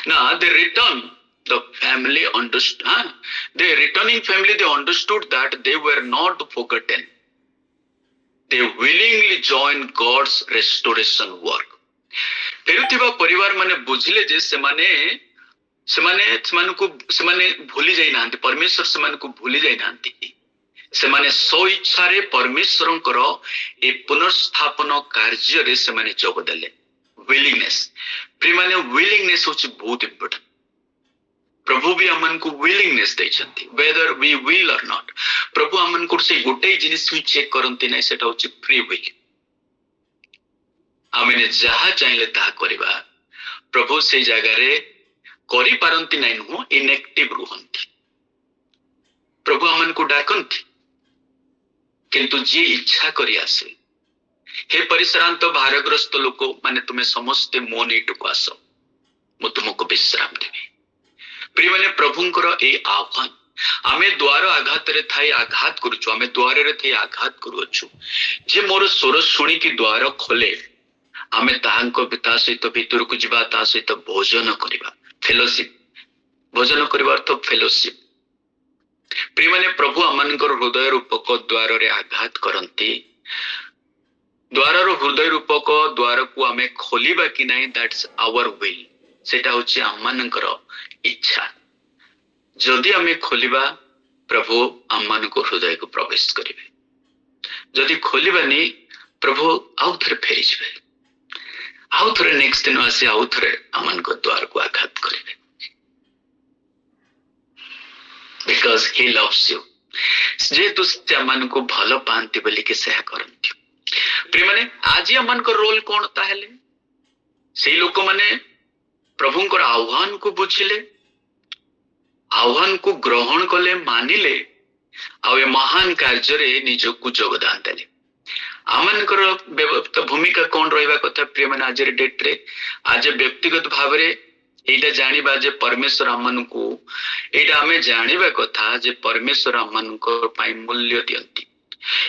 Now they return the family understood. The returning family they understood that they were not forgotten. They willingly joined God's restoration work. फेरुथिबा परिवार माने बुझिले जे सेमाने भूली जाई नांती। परमेश्वर सेमाने को भूली जाई नांती। सेमाने सो इच्छा रे परमेश्वरंकर ए पुनर्स्थापन कार्य रे सेमाने जोग देले। विलिंगनेस प्रिय माने विलिंगनेस होची बहुत इंपोर्टेंट। प्रभु भी हमन को विलिंगनेस दैछंती वेदर वी विल और नॉट। प्रभु हमन को से गोटे जिनिस भी चेक करंती नै सेटा होची फ्री विल। आमेने जहा चाहिले ता करबा प्रभु से जगह रे करि पारंती नै नु इनएक्टिव रुहंती। प्रभु हमन को डाकंती किंतु जी इच्छा करि आसे हे परिश्रांत भारग्रस्त लोक माने तुम्हें समस्ते मो नीटको आस मु तुमको विश्राम देवी। प्रिय माने प्रभुंकर ए आह्वान आमे द्वार आघात रे थाई आघात करूछु। आमे द्वार रे थाई आघात करूछु जे मोर स्वर सुनी कि द्वार खोले आमे ताहांको पिता सहित भितर को जिबा ता सहित भोजन करिबा। फेलोशिप भोजन करिबा अर्थ फेलोशिप। प्रिय माने प्रभु अमानकर हृदय रूपक द्वार रे आघात करंती। द्वार हृदय रूपक द्वार को आमे खोलिबा कि नाही दैट्स आवर विल। सेटा होची आमानकर इच्छा। जदि आमे खोलिबा प्रभु आमानको हृदय को प्रवेश करिवे। जदि खोलिबानी प्रभु आउ थरे फेरि जिवे। आउ थरे नेक्स्ट दिन आसी आउ थरे आमानको द्वार को आघात करिवे। Because he loves you. जे तुसे आमानको भलो पांती बोली के सह करंती। प्रिय माने आज अमन को रोल कौन ताहेले? से लोक माने प्रभुंकर आह्वान को बुझिले, आह्वान को ग्रहण कले, मानिले आ महान कार्य रे निजको योगदान देले। आमनकर भूमिका कौन रहिबा कथा? प्रिय माने आज डेट रे आज व्यक्तिगत भाव रे एटा जानिबा जे परमेश्वर आमनको एटा हमें जानिबा कथा जे परमेश्वर आमनको पई मूल्य दियंती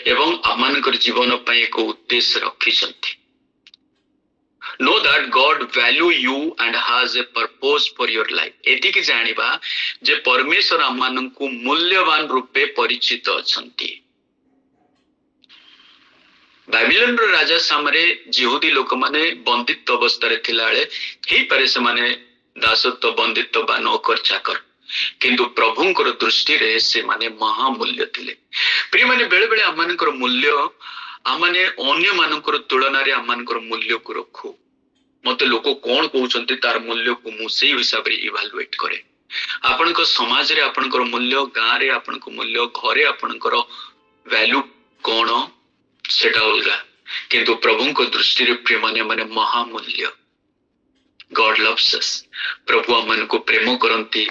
एवं आमनकर जीवन पई एक उद्देश्य रखिसंती। Know that God value you and has a purpose for your life. एति कि जानिबा जे परमेश्वर आमननको मूल्यवान रूपे परिचित अछंती। बाबिलोन रो राजा सामरे यहूदी लोक माने बंदित्व अवस्था रे थिलाळे हेई पारे से माने दासत्व बंदित्व बा नौकर चाकर किंतु प्रभुंकर दृष्टि रे से माने महामूल्य थिले। प्रिय माने बेले बेले आमानकर मूल्य आमाने अन्य मानकर तुलना रे आमानकर मूल्य को रखू। मते लोक कोन कहउचंती तार मूल्य को मु सेही हिसाब रे इवैल्यूएट करे। आपनकर समाज रे आपनकर मूल्य, गां रे आपनकर मूल्य, घरे आपनकर वैल्यू कोन सेटा अलगा किंतु प्रभुंकर दृष्टि रे प्रिय माने माने महामूल्य। गॉड लव्स अस। प्रभु आमन को प्रेम करंती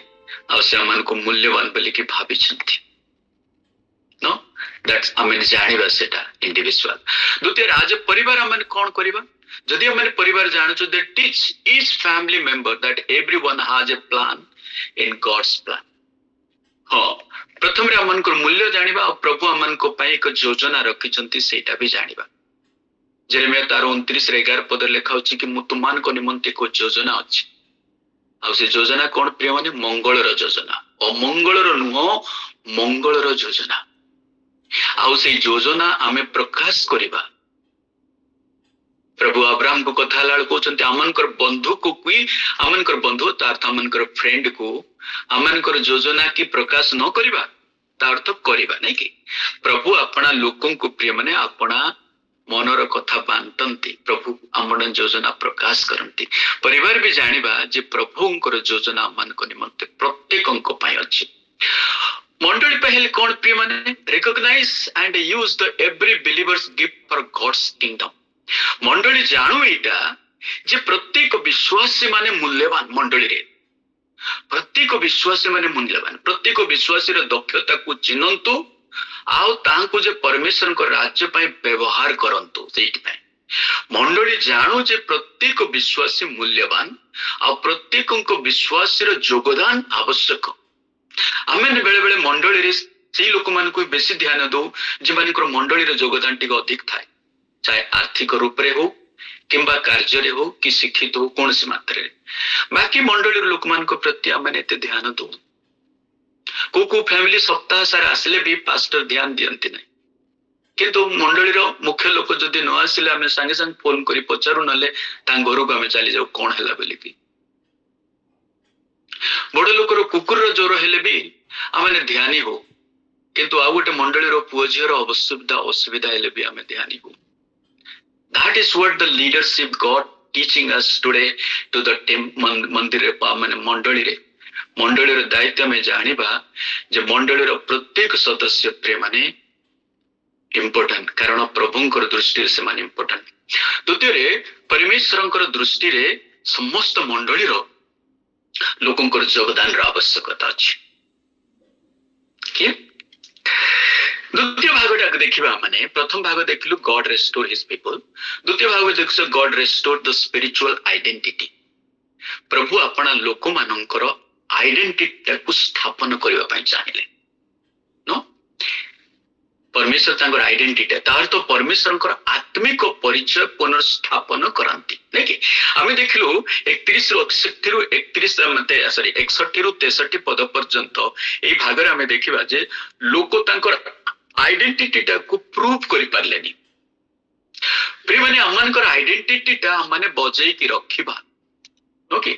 आ से आमन को मूल्यवान बोली कि भाबिछंती। नो दैट्स आमन जानिबा सेटा इंडिविजुअल। द्वितीय आज परिवार आमन कोन करिबा? जदि आमन परिवार जानुछु they teach each family member that everyone has a plan in God's plan. हां प्रथम रे आमन को मूल्य जानिबा और प्रभु आमन को पई एक योजना रखिछंती सेटा भी जानिबा। जेरेमिया 29:11 पद लेखा होची कि मु तुमान को निमंते को योजना अछि आ से योजना कोन प्रिय माने मंगलर योजना, अमंगलर नुह मंगलर योजना। आ से योजना आमे प्रकाश करिबा। प्रभु अब्राहम को कथा लाल कहउचंती आमनकर बंधु को कुई आमनकर बंधु तार्थ आमनकर फ्रेंड को आमनकर योजना की प्रकाश न करिबा ता अर्थ करिबा नै कि प्रभु अपना लोकन को प्रिय माने अपना मनर कथा बांटंती। प्रभु आमन योजना प्रकाश करंती। परिवार भी जानिबा जे प्रभुंकर योजना मन को निमंते प्रत्येक अंक पाई अछि। मंडली पहले कौन प्रिय माने recognise and use the every believers gift for God's kingdom. मंडली जानू एटा जे प्रत्येक विश्वासी माने मूल्यवान मंडली रे प्रत्येक विश्वासी माने मूल्यवान प्रत्येक विश्वासी रे दक्षता को चिन्हंतु आउ तांको जे परमेश्वर को राज्य पय व्यवहार करंतु सेठी पय मंडली जानू जे प्रत्येक विश्वासी मूल्यवान आ प्रत्येक को विश्वासी रो योगदान आवश्यक आमे बेले बेले मंडली रे से लोक मान को बेसी ध्यान दो जे मानकर मंडली रो योगदान टिक अधिक थाए चाहे आर्थिक रूप रे हो किंबा कार्य रे हो कि शिक्षित हो कौन सी मात्रा रे बाकी मंडली लोक मान को प्रति आमे एते ध्यान दो को फैमिली सप्ताह सारा आसले भी पास्टर ध्यान दियंती नहीं किंतु मंडली रो मुख्य लोक जदि न आसिले आमे संगे संग फोन करी पचारू नले ता घर को आमे चली जाऊ कोन हैला बोली की बड़ लोक रो कुकुर रो जोर हेले भी आमे ध्यानी हो किंतु आ गोटे मंडली रो पुओ झियो रो असुविधा हेले भी आमे ध्यानी हो That is what the leadership God teaching us today to the मंदिर माने मंडली रे मंडली रो दायित्व में जानिबा जे मंडली रो प्रत्येक सदस्य प्रेम माने इम्पोर्टेंट कारण प्रभुंकर दृष्टि से माने इम्पोर्टेंट द्वितीय रे परमेश्वरंकर दृष्टि रे समस्त मंडली रो लोकंकर योगदान रो आवश्यकता अछि कि द्वितीय भागटा देखिबा माने प्रथम भाग देखिलु गॉड रेस्टोर हिज पीपल द्वितीय भाग देखिसो God restore the spiritual identity प्रभु अपना लोक मानकर आइडेंटिटी को स्थापन करबा पय चाहिले नो परमेश्वर तांकर आइडेंटिटी तार तो परमेश्वरंकर आत्मिक परिचय पुनर्स्थापन करंती देखि आमे देखिलु 31 रु 61 रु 31 मते सॉरी 61 रु 63 पद पर्यंत ए भागरे आमे देखिबा जे लोक तांकर आइडेंटिटी को प्रूव करि पारलेनी प्रिय माने अमनकर आइडेंटिटी ता माने बजै की रखिबा ओके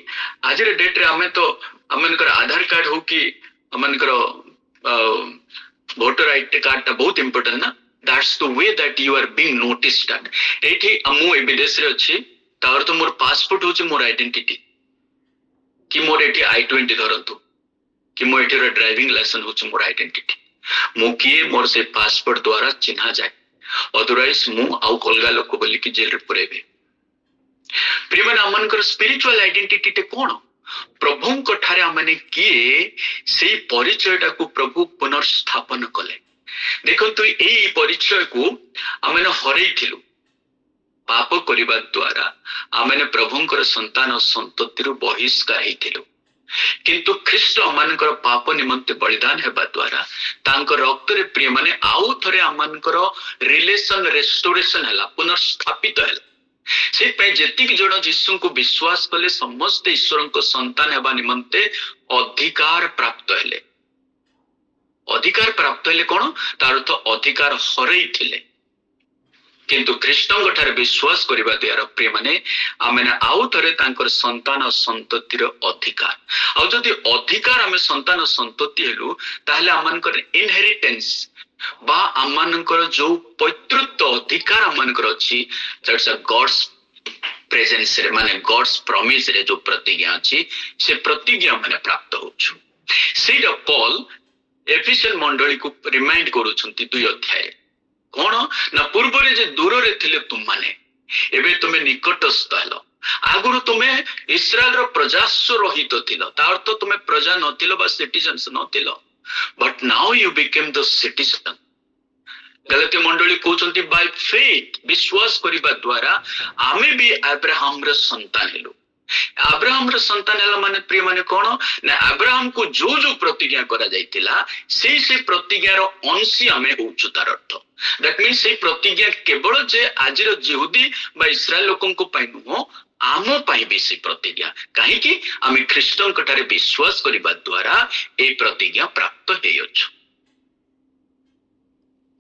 आज रे डेट रे हमें तो अमनकर आधार कार्ड हो कि अमनकर वोटर आईडी कार्ड ता बहुत इंपोर्टेंट ना that's the way that you are being noticed एठी अमु ए विदेश रे अछि तार तो मोर पासपोर्ट होछि मोर आइडेंटिटी कि मोर एठी I-20 धरंतु कि मोर एठी रे ड्राइविंग लाइसेंस होछि मोर आइडेंटिटी मु किए मोर से पासपोर्ट द्वारा चिन्हा जाए अदरवाइज मु आउ अलगा लोक बोली कि जेल रे पुरेबे प्रिय माने अमनकर स्पिरिचुअल आइडेंटिटी ते कोन प्रभुंक ठारे आमने किए से परिचयटा को प्रभु पुनर्स्थापन कले देखंतु एई परिचय को आमने हरैथिलु पाप करिबा द्वारा आमने प्रभुंकर संतान संततिरु बहिष्कार हेथिलु किंतु ख्रीष्ट अमानकर पाप निमंते बलिदान हेबा द्वारा तांकर रक्त रे प्रिय माने आउ थरे अमानकर रिलेशन रेस्टोरेशन हला पुनर्स्थापित हला से पे जेतिक जण यीशु को विश्वास कले समस्त ईश्वर को संतान हेबा निमंते अधिकार प्राप्त हेले कोन तार अर्थ अधिकार हरैथिले किंतु ख्रीष्टंक ठारे विश्वास करिबा द्वारा प्रिय माने आमेने आउ थरे तांकर संतान संततिर अधिकार आ जदि अधिकार आमे संतान संतति हेलु ताहले आमानकर इनहेरिटेंस बा आमानकर जो पैतृत्व अधिकार आमानकर अछि दैट्स अ गॉड्स प्रेजेंस रे माने गॉड्स प्रॉमिस रे जो प्रतिज्ञा अछि से प्रतिज्ञा माने प्राप्त होछु सेटा पॉल एफिशिएंट मंडली को रिमाइंड करूछंती 2 अध्याय कोन ना पूर्व रे जे दूर रे थिले तुम माने एबे तुमे निकटस्थ हलो आगुरु तुमे इस्राएल रो प्रजास्व रहित थिलो ता अर्थ तुमे प्रजा नथिलो बा सिटीजन्स नथिलो but now you became the citizen गलती मंडली कहउचंती बाय फेथ विश्वास करिबा द्वारा आमे भी अब्राहम रो संतान हेलो अब्राहम रो संतान हला माने प्रिय माने कोन ना अब्राहम को जो जो प्रतिज्ञा करा जायतिला से प्रतिज्ञा रो अंशी आमे होउछु तार अर्थ दैट मीन्स से प्रतिज्ञा केवल जे आजिर यहूदी बा इस्राएल लोकन को पाइ नुहो आमो पाइ भी से प्रतिज्ञा काहे कि आमे ख्रीष्टन कटारे विश्वास करिबा द्वारा ए प्रतिज्ञा प्राप्त हेयछु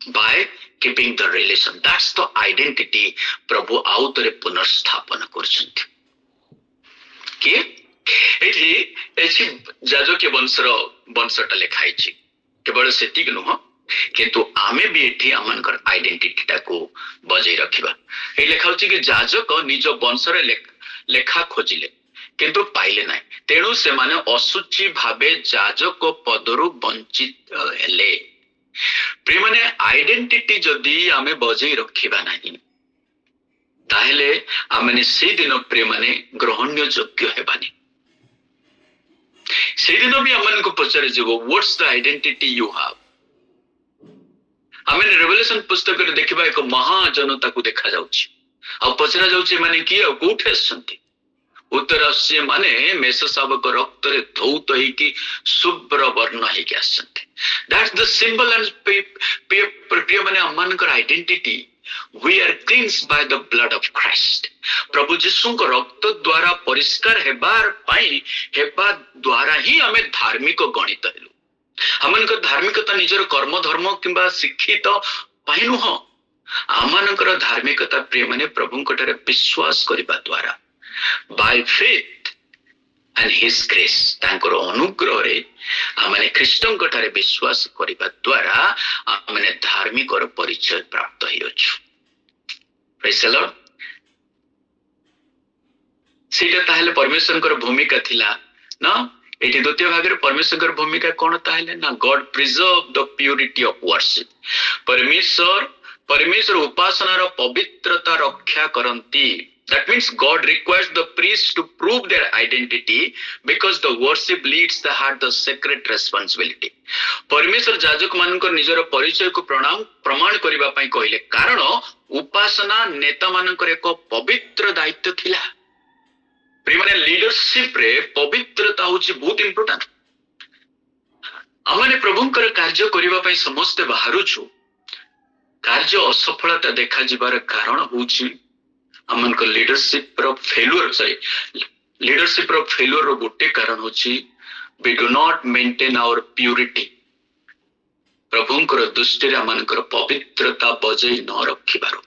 by keeping the relation that's the identity प्रभु आउतरे पुनर्स्थापन करछन्ति के एठी एछि जाजकीय वंशटा लेखाइछि केवल सेतिक नुहो किंतु आमे भी एठी आमनकर आइडेंटिटी टा को बजाय रखिबा ए लेखाउछि कि जाजक निज वंशरे लेखा खोजिले किंतु पाइले नाही तेणु से माने असुचि भाबे जाजक पदरु वंचित हेले प्रिय माने आइडेंटिटी जदी आमे बजाय रखिबा नाही ताहेले आमने से दिन प्रिय माने ग्रहण्य योग्य हेबानी से दिन भी आमन को पचारे जीवो what's the identity you have आमने रेवलेशन पुस्तक रे देखिबा एक महाजनता को देखा जाउछि आ पचरा जाउछि माने की आ कोठे आछंती उत्तर आस्य माने मेष शावक रक्त रे धौत हेकी शुभ्र वर्ण हेकी आछंती दैट्स द सिंबल एंड प्रिय माने आमन को identity we are cleansed by the blood of Christ प्रभु यीशु को रक्त द्वारा परिष्कार हेबार पाई हेबा द्वारा ही हमें धार्मिक गणित हेलु हमन को धार्मिकता निजर कर्म धर्म किंबा शिक्षित पाई नुह आमनकर धार्मिकता प्रिय माने प्रभु कटरे विश्वास करिबा द्वारा by faith and his grace तांकर अनुग्रह रे आमने ख्रीष्टन कटारे विश्वास करिबा द्वारा आमने धार्मिक और परिचय प्राप्त हियछु प्रेज द लॉर्ड सेटा ताहेले परमेश्वरकर भूमिका थिला ना एठी द्वितीय भाग रे परमेश्वरकर भूमिका कोन ताहेले ना God preserve the purity of worship परमेश्वर उपासना रो पवित्रता रक्षा करंती That means God requires the priests to prove their identity because the worship leads the heart the sacred responsibility. परमेश्वर जाजक मानकर निजर परिचय को प्रमाण करिबा पई कहिले कारण उपासना नेता मानकर एक पवित्र दायित्व थिला प्रियमने लीडरशिप रे पवित्रता होची बहुत इंपोर्टेंट हमने प्रभुकर कार्य करिबा पई समस्त बाहरु छु कार्य असफलता देखा जिबार कारण होची अमन को लीडरशिप रो फेल्युअर रो गोटे कारण होची we do not maintain our purity प्रभुंकर दृष्टि रे अमनकर पवित्रता बजै न रखिबारो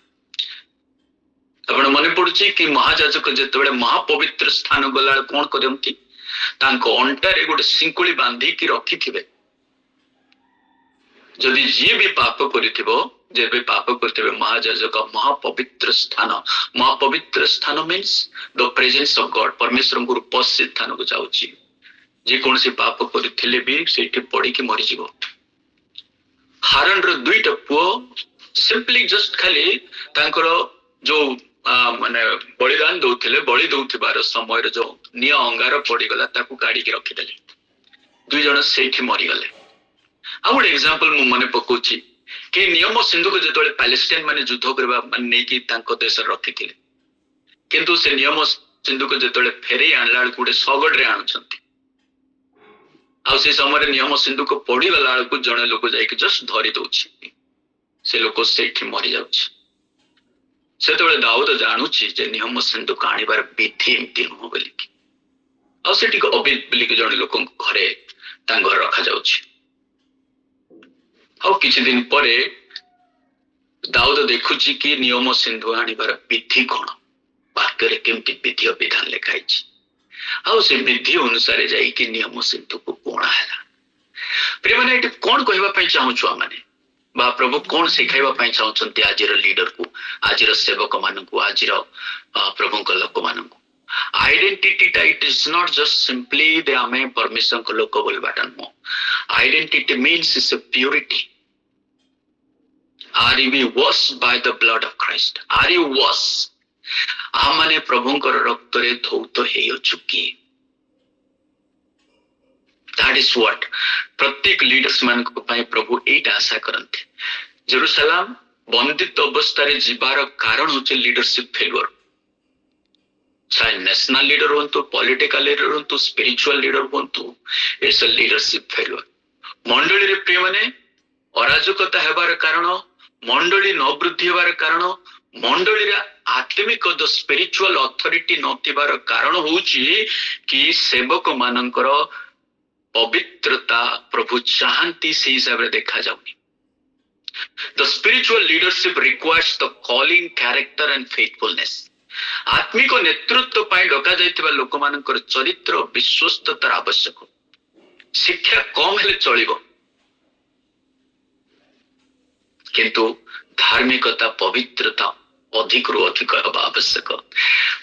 आपण मने पडुची कि महायाजक जेतेबेले महापवित्र स्थान गला कोन करंती तांको अंटा रे गोटे सिंकुली बांधी की रखिथिबे जदि जे भी पाप करिथिबो जेबे पाप करते महायाजक महापवित्र स्थान means the presence of God परमेश्वर को उपस्थित स्थान को जाउची जे कौन से पाप करथिले भी सेठी पड़ी के मरि जीवो हारन रो दुईटा पुओ सिंपली जस्ट खाली तांकर जो माने बलिदान दउथिले बलि दउथिबार समय जो निया अंगार पड़ी गला ताकू काढी के रखि देले दुई जण सेठी मरि गले आ गुड एग्जांपल मु मने पकोची कि नियम सिंधु को जेतोले पैलेस्टाइन माने युद्ध करबा माने नै कि तांको देश रखिथिले किंतु से नियम सिंधु को जेतोले फेरे आणला गुडे सगड रे आणछंती आ से समय नियम सिंधु को पड़ी गला को जणे लोक जाई कि जस्ट धरि दउछि से लोक सेठी मरि जाउछि सेतोले दाऊद जानुछि जे नियम सिंधु काणीबार विधि एमति हो बोली कि आ सेठी को अबित बोली कि जणे लोक घरे तां घर रखा जाउछि और किसी दिन परे दाऊद देखुची कि नियम सिंधु आनिबार विधि कौन वाक्य रे केमति विधि विधान लिखाई आ से विधि अनुसार जाई कि नियम सिंधु को कोण हैला प्रिय माने एट कोन कहबा पई चाहू छु माने बा प्रभु कोन सिखाइबा पई चाहू छंती आजिर लीडर को आजिर सेवक मानन को आजिर प्रभु को लोक मानन को आइडेंटिटी टा it is not just simply they आमे परमेश्वर को लोक बोलबाटन मो identity means is a purity Are we washed by the blood of Christ? Are you washed? आमने प्रभुंकर रक्त रे धौत हेय चुकी That is what प्रत्येक लीडर्स मान को पाए प्रभु एटा आशा करंते जेरूसलम बंदित अवस्था रे जीवार कारण होचे लीडरशिप फेल्युअर चाहे नेशनल लीडर होंतु पॉलिटिकल लीडर होंतु स्पिरिचुअल लीडर होंतु इट्स अ लीडरशिप फेल्युअर मंडली रे प्रिय माने अराजकता हेबार कारण मंडली न वृद्धि हेबार कारण मंडली रे आत्मिक द स्पिरिचुअल अथॉरिटी नथिबार कारण होउची कि सेवक मानकर पवित्रता प्रभु चाहंती से हिसाब रे देखा जाउनी the spiritual leadership requires the calling character and faithfulness आत्मिक नेतृत्व पाई डका जाइतिबा लोक मानकर चरित्र विश्वस्ततार आवश्यक शिक्षा कम हेले चलिबो किंतु धार्मिकता पवित्रता अधिक रु अधिक हवा आवश्यक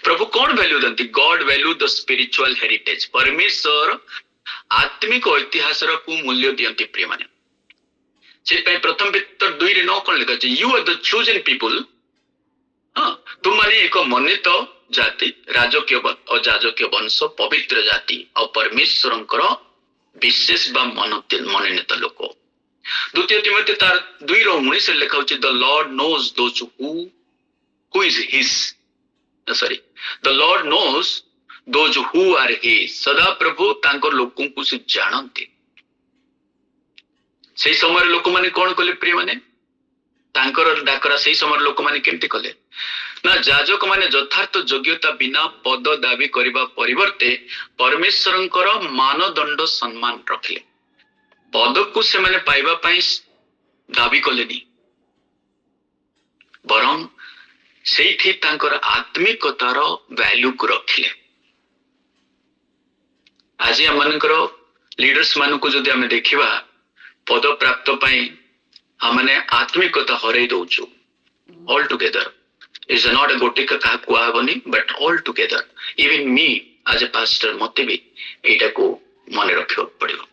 प्रभु कौन value Danti God value the spiritual heritage परमेश्वर आत्मिक इतिहास को मूल्य दियंती प्रिय माने से प्रथम पितर 2 रे 9 कोन लिखा छै you are the chosen people हाँ तुम माने एक मनित जाति राजकीय अजाजकीय वंश पवित्र जाति और परमेश्वर विशेष बा मनोनीत लोक। द्वितीय तिमोथी तार 2:19 लिखा होची the Lord knows those who is his sorry the Lord knows those who are his. सदा प्रभु तांकर लोकन को से जानते। से समय लोक माने कोन कले प्रिय माने तांकर डाकरा से समय लोक माने केमती कले ना जाजक माने यथार्थ योग्यता बिना पद दाबी करबा परिवर्ते परमेश्वरंकर मानदंड सम्मान रखले। पद को से माने पाइबा पाई दाबी कलेनी बरं सेठी तांकर आत्मिकतार वैल्यू को रखले। आज हमनकर लीडर्स मानक जदि आमे देखिबा पद प्राप्त पाई हमने आत्मिकता हरै दउछु all together is not a गोटिका का कुआबनी but all together even me as a pastor मते भी एटा को मन रखियो पड़ियो।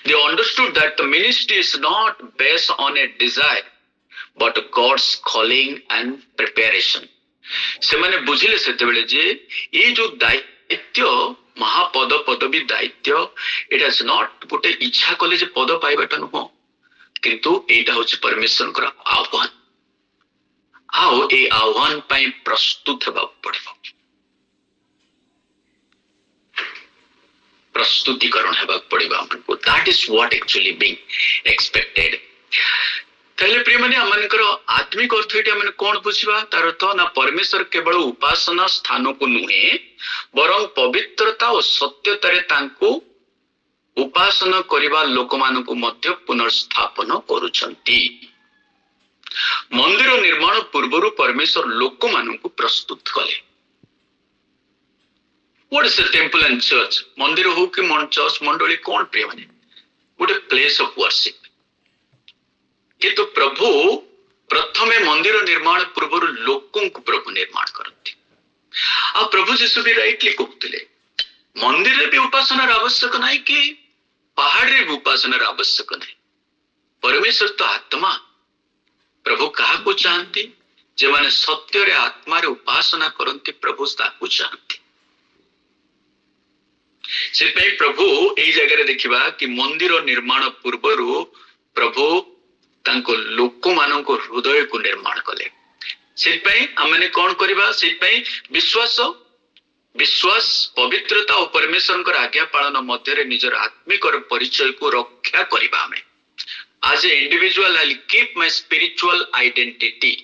They understood that the ministry is not based on a desire but God's calling and preparation. से माने बुझिले सेते बेले जे ये जो दायित्व महापद पदवी दायित्व इट इज नॉट गोटे इच्छा कले जे पद पाइबाटा नुह किंतु एटा होछि परमेश्वर आह्वान। आओ ए आह्वान पाई प्रस्तुत हेबा पड़िबो प्रस्तुतिकरण हेबा पड़िबो हमको। That is what actually being expected. ताले प्रिय माने हमनकर आत्मिक अर्थ एटा माने कोन बुझिबा तार अर्थ ना परमेश्वर केवल उपासना स्थान को नुहे बरं पवित्रता और सत्यतारे तांको उपासना करिबा लोक मानको मध्य पुनर्स्थापन करूछंती। मंदिर निर्माण पूर्वरु परमेश्वर लोक मानको प्रस्तुत कले। What is the temple and church? मंदिर हो कि चर्च मंडली कोन प्रिय माने गोटे प्लेस ऑफ वर्शिप किंतु प्रभु प्रथमे मंदिर निर्माण पूर्वरु लोकों को प्रभु निर्माण करते। आ प्रभु जीसु भी राइटली कहते मंदिर रे भी उपासनार आवश्यक नहीं कि पहाड़ रे भी उपासनार आवश्यक नहीं। परमेश्वर तो आत्मा प्रभु कहा को चाहती जे माने सत्य रे आत्मा रे उपासना करती प्रभु ताकू चाहती। से प्रभु एई जगह रे देखिबा कि मंदिर निर्माण पूर्वरु प्रभु तांको लोक मानको हृदय को निर्माण कले। सेपई हमने कोन करबा सेपई विश्वास विश्वास पवित्रता और परमेश्वर आज्ञा पालन मध्य रे निजर आत्मिक परिचय को रक्षा करबा। हमें as a individual I keep my spiritual identity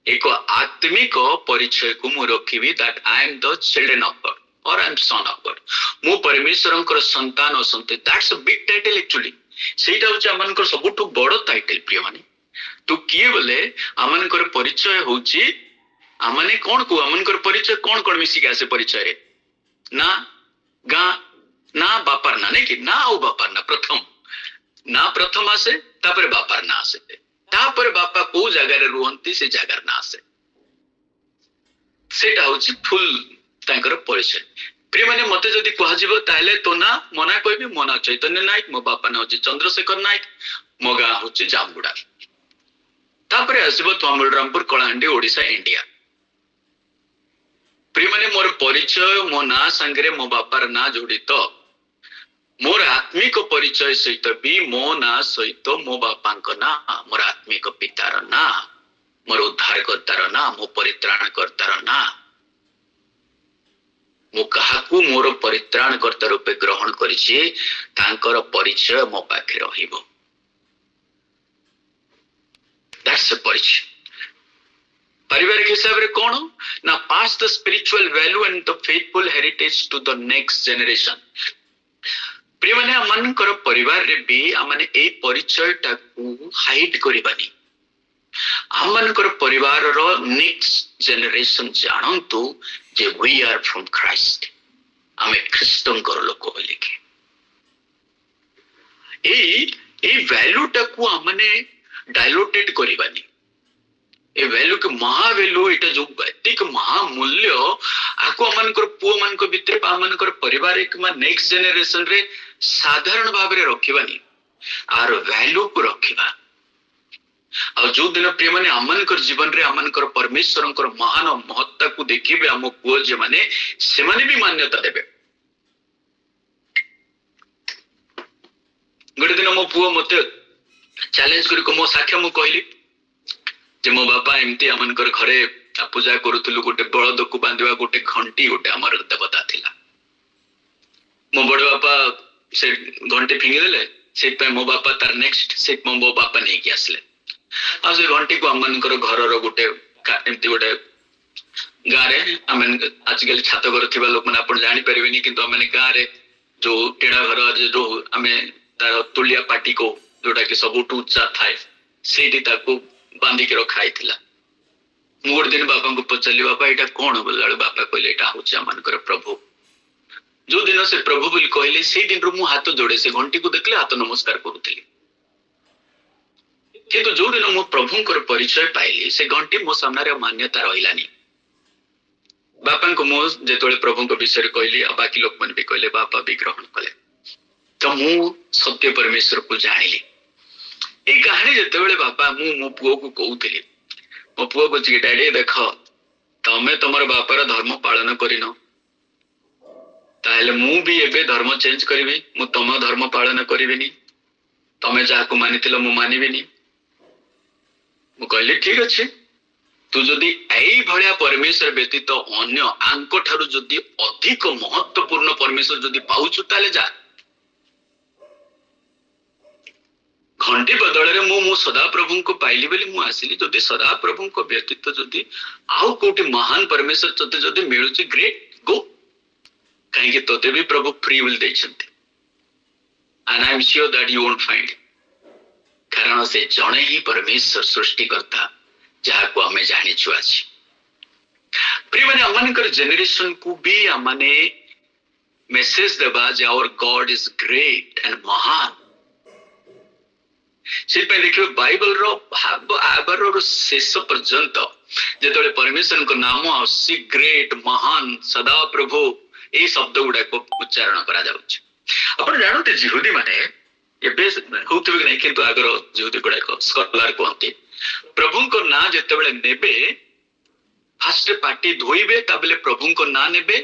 एक आत्मिक परिचय को मु रखिबी that I am the children of God और I am son of God. मु परमेश्वरंकर संतान और संते। That's a big title actually. सेटा होची हमनकर सबुठु बड़ टाइटल प्रिय माने। तो किए बोले हमनकर परिचय होची हमने कोन को हमनकर परिचय कोन कोन मिसी के आसे परिचय रे ना गा ना बापर ना नहीं कि ना ओ बापर ना प्रथम आसे तापर बापर ना आसे तापर बापा को जगह रे रुहंती से जगह ना आसे सेटा होची फुल तांकर परिचय। प्रिय माने मते जदी कहा जीवो ताले तो ना मना कहबी मो ना चैतन्य नायक मो बापा ना होची चंद्रशेखर नायक मो गा होची जामगुड़ा तापरे आसीबो तमलरामपुर कलाहांडी ओडिशा इंडिया। प्रिय माने मोर परिचय मो ना संगरे मो बापार ना जोड़ित मोर आत्मिक परिचय सहित भी मो ना सहित मो बापांक ना मोर आत्मिक पितार ना मोर उद्धारकर्तार ना मो परित्राणकर्तार ना मु काहाकू मोर परित्राणकर्ता रूपे ग्रहण करिछि तांकर परिचय मो पाखे रहिबो। दैट्स अ परिचय। पारिवारिक हिसाब रे कोन ना pass the spiritual value and the faithful heritage to the next generation. प्रिय माने हमनकर परिवार रे भी हमने ए परिचय टाकू हाइड करिबानी। हमनकर परिवार रो नेक्स्ट जनरेशन जानंतु जे वी आर फ्रॉम क्राइस्ट आमे ख्रिस्टंकर लोक बोली के ए वैल्यू टाकू हमने डायलूटेड करिबानी। ए वैल्यू के महावैल्यू एटा जो एतिक महामूल्य आको हमनकर पुओ मानक भितर हमनकर परिवार एक मा नेक्स्ट जनरेशन रे साधारण भाव रे रखिबानी आर वैल्यू को रखिबा। आ और जो दिन प्रिय माने आमनकर जीवन रे आमनकर परमेश्वरंकर महान महत्ता को देखिबे आम पुओ जे माने से माने भी मान्यता देबे। गोटे दिन मो पुओ मते चैलेंज करी मो साक्ष्य मु कहली जे मो बापा एमती आमनकर घरे पूजा करूथलु गोटे बळद को बांधिबा गोटे घंटी गोटे हमर देवता थिला। मो बड़ बापा से घंटी फिंगी देले से पे मो बापा तार नेक्स्ट से मो बापा नहीं कि आसले आ से घंटी को आमनकर घरर गोटे एमती गोटे गारे आमन आजकल छात घर थिबा लोक माने आपण जानि परिबेनी किंतु आमने गारे जो टेढ़ा घर जो आमे तार तुलिया पाटी को जोटा कि सबुठ उच्चा थाए सेठी ताको बांधी के रखा आइथिला। मु गोटे दिन बापा को पचारि बापा एटा कोन बोला बापा कहले एटा होचे आमनकर प्रभु। जो दिन से प्रभु बोली कहले से दिन रो मु हाथ जोड़े से घंटी को देखले हाथ नमस्कार करूथली किंतु जो दिन मो प्रभुंकर परिचय पाइली से घंटी मो सामने मान्यता रहिलानी। बापा को मो जेतोले प्रभुंक विषय कहली आ बाकी लोक मन भी कहले बापा भी ग्रहण कले तो मु सत्य परमेश्वर को जानिली। ए कहानी जेतेबेले बापा मु मो पुओ को कहूथली मो पुओ को जे डैडी देख तमे तमर बापार धर्म पालन करिनो ताहले मु भी एबे धर्म चेंज करिवि मु तम धर्म पालन करिविनी तमे जाको मानिथिलो मु मानिबिनी। मु कहली ठीक अछि तू जदि एई भलिया परमेश्वर व्यतीत अन्य आंको ठारू जदि अधिक महत्वपूर्ण परमेश्वर जदि पाउछु ताले जा घंटी बदल रे मु सदा प्रभु को पाइली बोली मु आसिली जदि सदा प्रभु को व्यतीत जदि आउ कोटी महान परमेश्वर तते जदि मिलुची ग्रेट गो कहीं कि तोते भी प्रभु फ्री विल देछंती and I am sure that you won't find कारण से जणे ही परमेश्वर सृष्टि करता जहा को हमें जानि छु अछि। प्रिय माने अमनकर जनरेशन को भी हमने मेसेज देबा जे our God is great and महान से पे देखियो बाइबल रो आबर रो शेष पर्यंत जेतोले परमेश्वर को नाम आसी ग्रेट महान सदा प्रभु ए शब्द गुडा को उच्चारण करा जाउछ। अपन जानते जिहुदी माने एबे होतबे नै किंतु आगर जिहुदी गुडा को स्कॉलर कोंती प्रभु को ना जेतेबेले नेबे फर्स्ट पार्टी धोइबे ताबले प्रभु को ना नेबे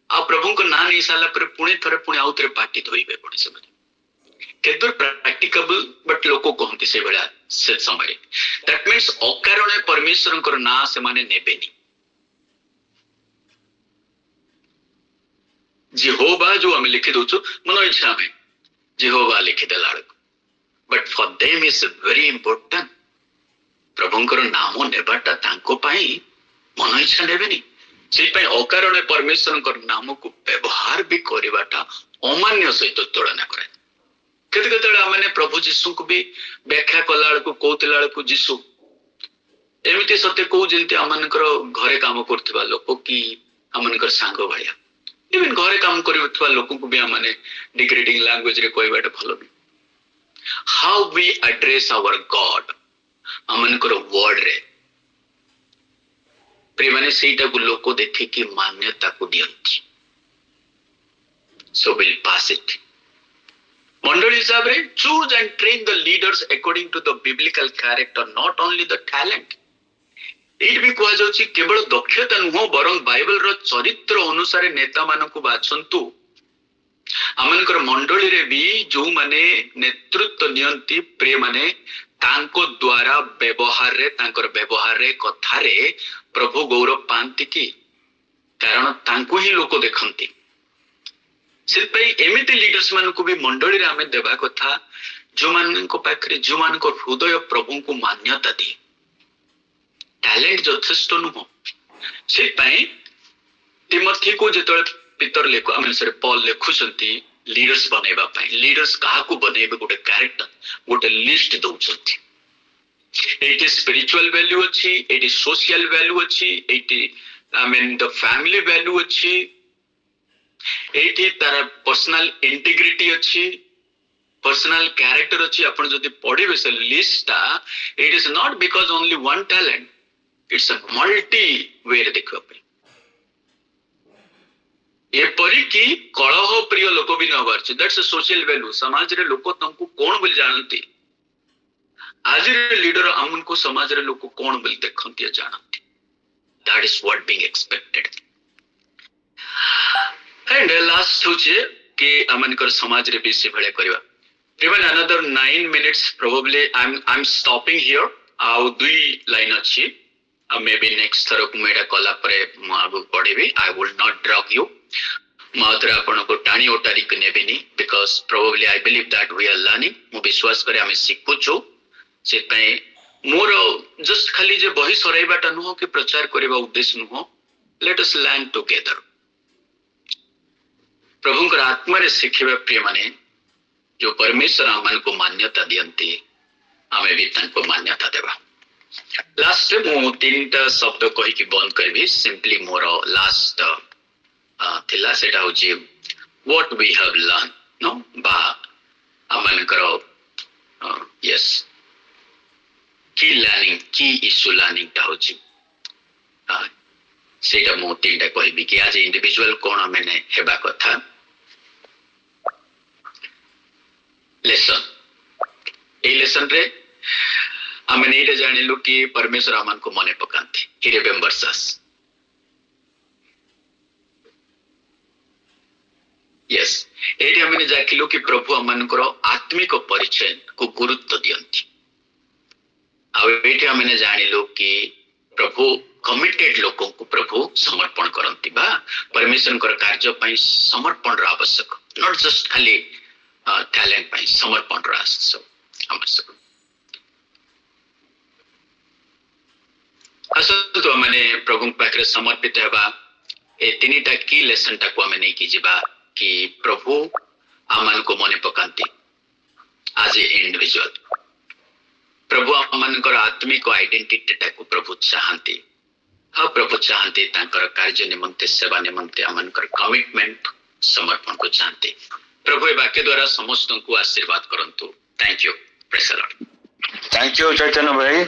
आ प्रभु को ना नै साला पर पुणे थरे पुणे आउतरे पार्टी धोइबे पड़ी से केतुर प्रैक्टिकेबल बट लोको कहंती से बेला से समय दैट मींस अकारणे परमेश्वर को ना से माने नेबेनी। जेहोवा जो हम लिखि दोछु मनो इच्छा में जेहोवा लिखि देला but for them is very important प्रभुंकर नाम नेबाटा तांको पाई मन इच्छा नेबेनी से पई अकारणे परमेश्वर नाम को व्यवहार भी करबाटा अमान्य सहित तुलना करे। केते केते माने प्रभु जीशु को भी व्याख्या कला को कहतला को जीशु एमिति सत्य को जेंति अमनकर घरे काम करथिबा लोक की अमनकर सांग भाया इवन घरे काम करथिबा लोक को भी माने डिग्रेडिंग लैंग्वेज रे कहबाटा भलो भी how we address our God अमनकर वर्ड रे प्रिय माने सेटा को लोक देखि कि मान्यता को दियंती सो विल पास इट। मंडली हिसाब रे choose and train the leaders according to the biblical character not only the talent एट भी कहा जाउची केवल दक्षता नुह बरं बाइबल रो चरित्र अनुसार नेता मानकु बाछंतु आमनकर मंडली रे भी जो माने नेतृत्व नियंती प्रिय माने तांको द्वारा व्यवहार रे कथा रे प्रभु गौरव पांती की कारण तांको ही लोक देखंती से एमती लीडर्स मान को भी मंडली रे आमे देबा कथा जो मान को पाखरे जो मान को हृदय प्रभु को मान्यता दी टैलेंट जथेष्ट नुह से तिमोथी को जेतले पीतर लेखु आमे सरे पॉल लेखुचंती लीडर्स बनेबा पई लीडर्स काहा को बनेबे गोटे कैरेक्टर गोटे लिस्ट दउचंती एटी स्पिरिचुअल वैल्यू अछि एटी सोशल वैल्यू अछि एटी I mean the family value अछि एटी तार पर्सनल इंटीग्रिटी अछि पर्सनल कैरेक्टर अछि आपण जदि पढिबे से लिस्टटा it is not because only one talent it's a multi way देखबा पे एपरि कि कलह प्रिय लोक भी न हबार दैट्स अ सोशल वैल्यू समाज रे लोक तंकु कोन बोल जानती आज लीडर आमन को समाज रे लोक कौन बोली देखंती जानती. That is what being expected. And last होचे कि आमन कर समाज रे बेसी भले करबा. Even another 9 minutes probably I'm stopping here. आउ दुई लाइन अछि. Maybe next थरो मेडा कला परे म आगु पढिबी. I will not drag you. मात्र आपण को टाणी ओटारी के नेबिनी because probably I believe that we are learning. मु विश्वास करे आमे सिखुचो. से पय मोर जस्ट खाली जे बही सराइबाटा नुह कि प्रचार करबा उद्देश्य नुह. Let us learn together. प्रभुंकर आत्मा रे सिखिबा प्रिय माने जो परमेश्वर आमन को मान्यता दियंती आमे भी तांको मान्यता देबा. लास्ट मु तीनटा शब्द कहि कि बंद करबी. सिंपली मोर लास्ट थिला सेटा होची what we have learned no बा आमन करो yes की लर्निंग की इशू लर्निंग ता होची सेटा मु तीनटा कहिबी कि आज इंडिविजुअल कोन मैंने हेबा कथा. लेसन ए लेसन रे आमे नेटा जानिलु कि परमेश्वर आमन को मने पकांती. He remembers us. यस एठी हमने जाकिलु कि प्रभु आमनकर आत्मिक परिचय को गुरुत्व दियंती. आ एठी हमने जानिलु कि प्रभु कमिटेड लोकों को प्रभु समर्पण करंती बा परमेश्वर कार्य पई समर्पण रा आवश्यक. नॉट जस्ट खाली टैलेंट पई समर्पण रा आवश्यक. असत तो माने प्रभु पाखरे समर्पित हेबा ए तीनटा की लेसन टा को हमें की जिबा कि प्रभु आमन को मने पकांती आज इंडिविजुअल. प्रभु आमन कर आत्मिक आइडेंटिटी टा को प्रभु चाहंती. हाँ प्रभु चाहंती तांकर कार्य निमंते सेवा निमंते आमन कर कमिटमेंट समर्पण को चाहंती. प्रभु ए वाक्य द्वारा समस्त को आशीर्वाद करंतु. Thank you. Praise the Lord. Thank you Chaitanya भाई.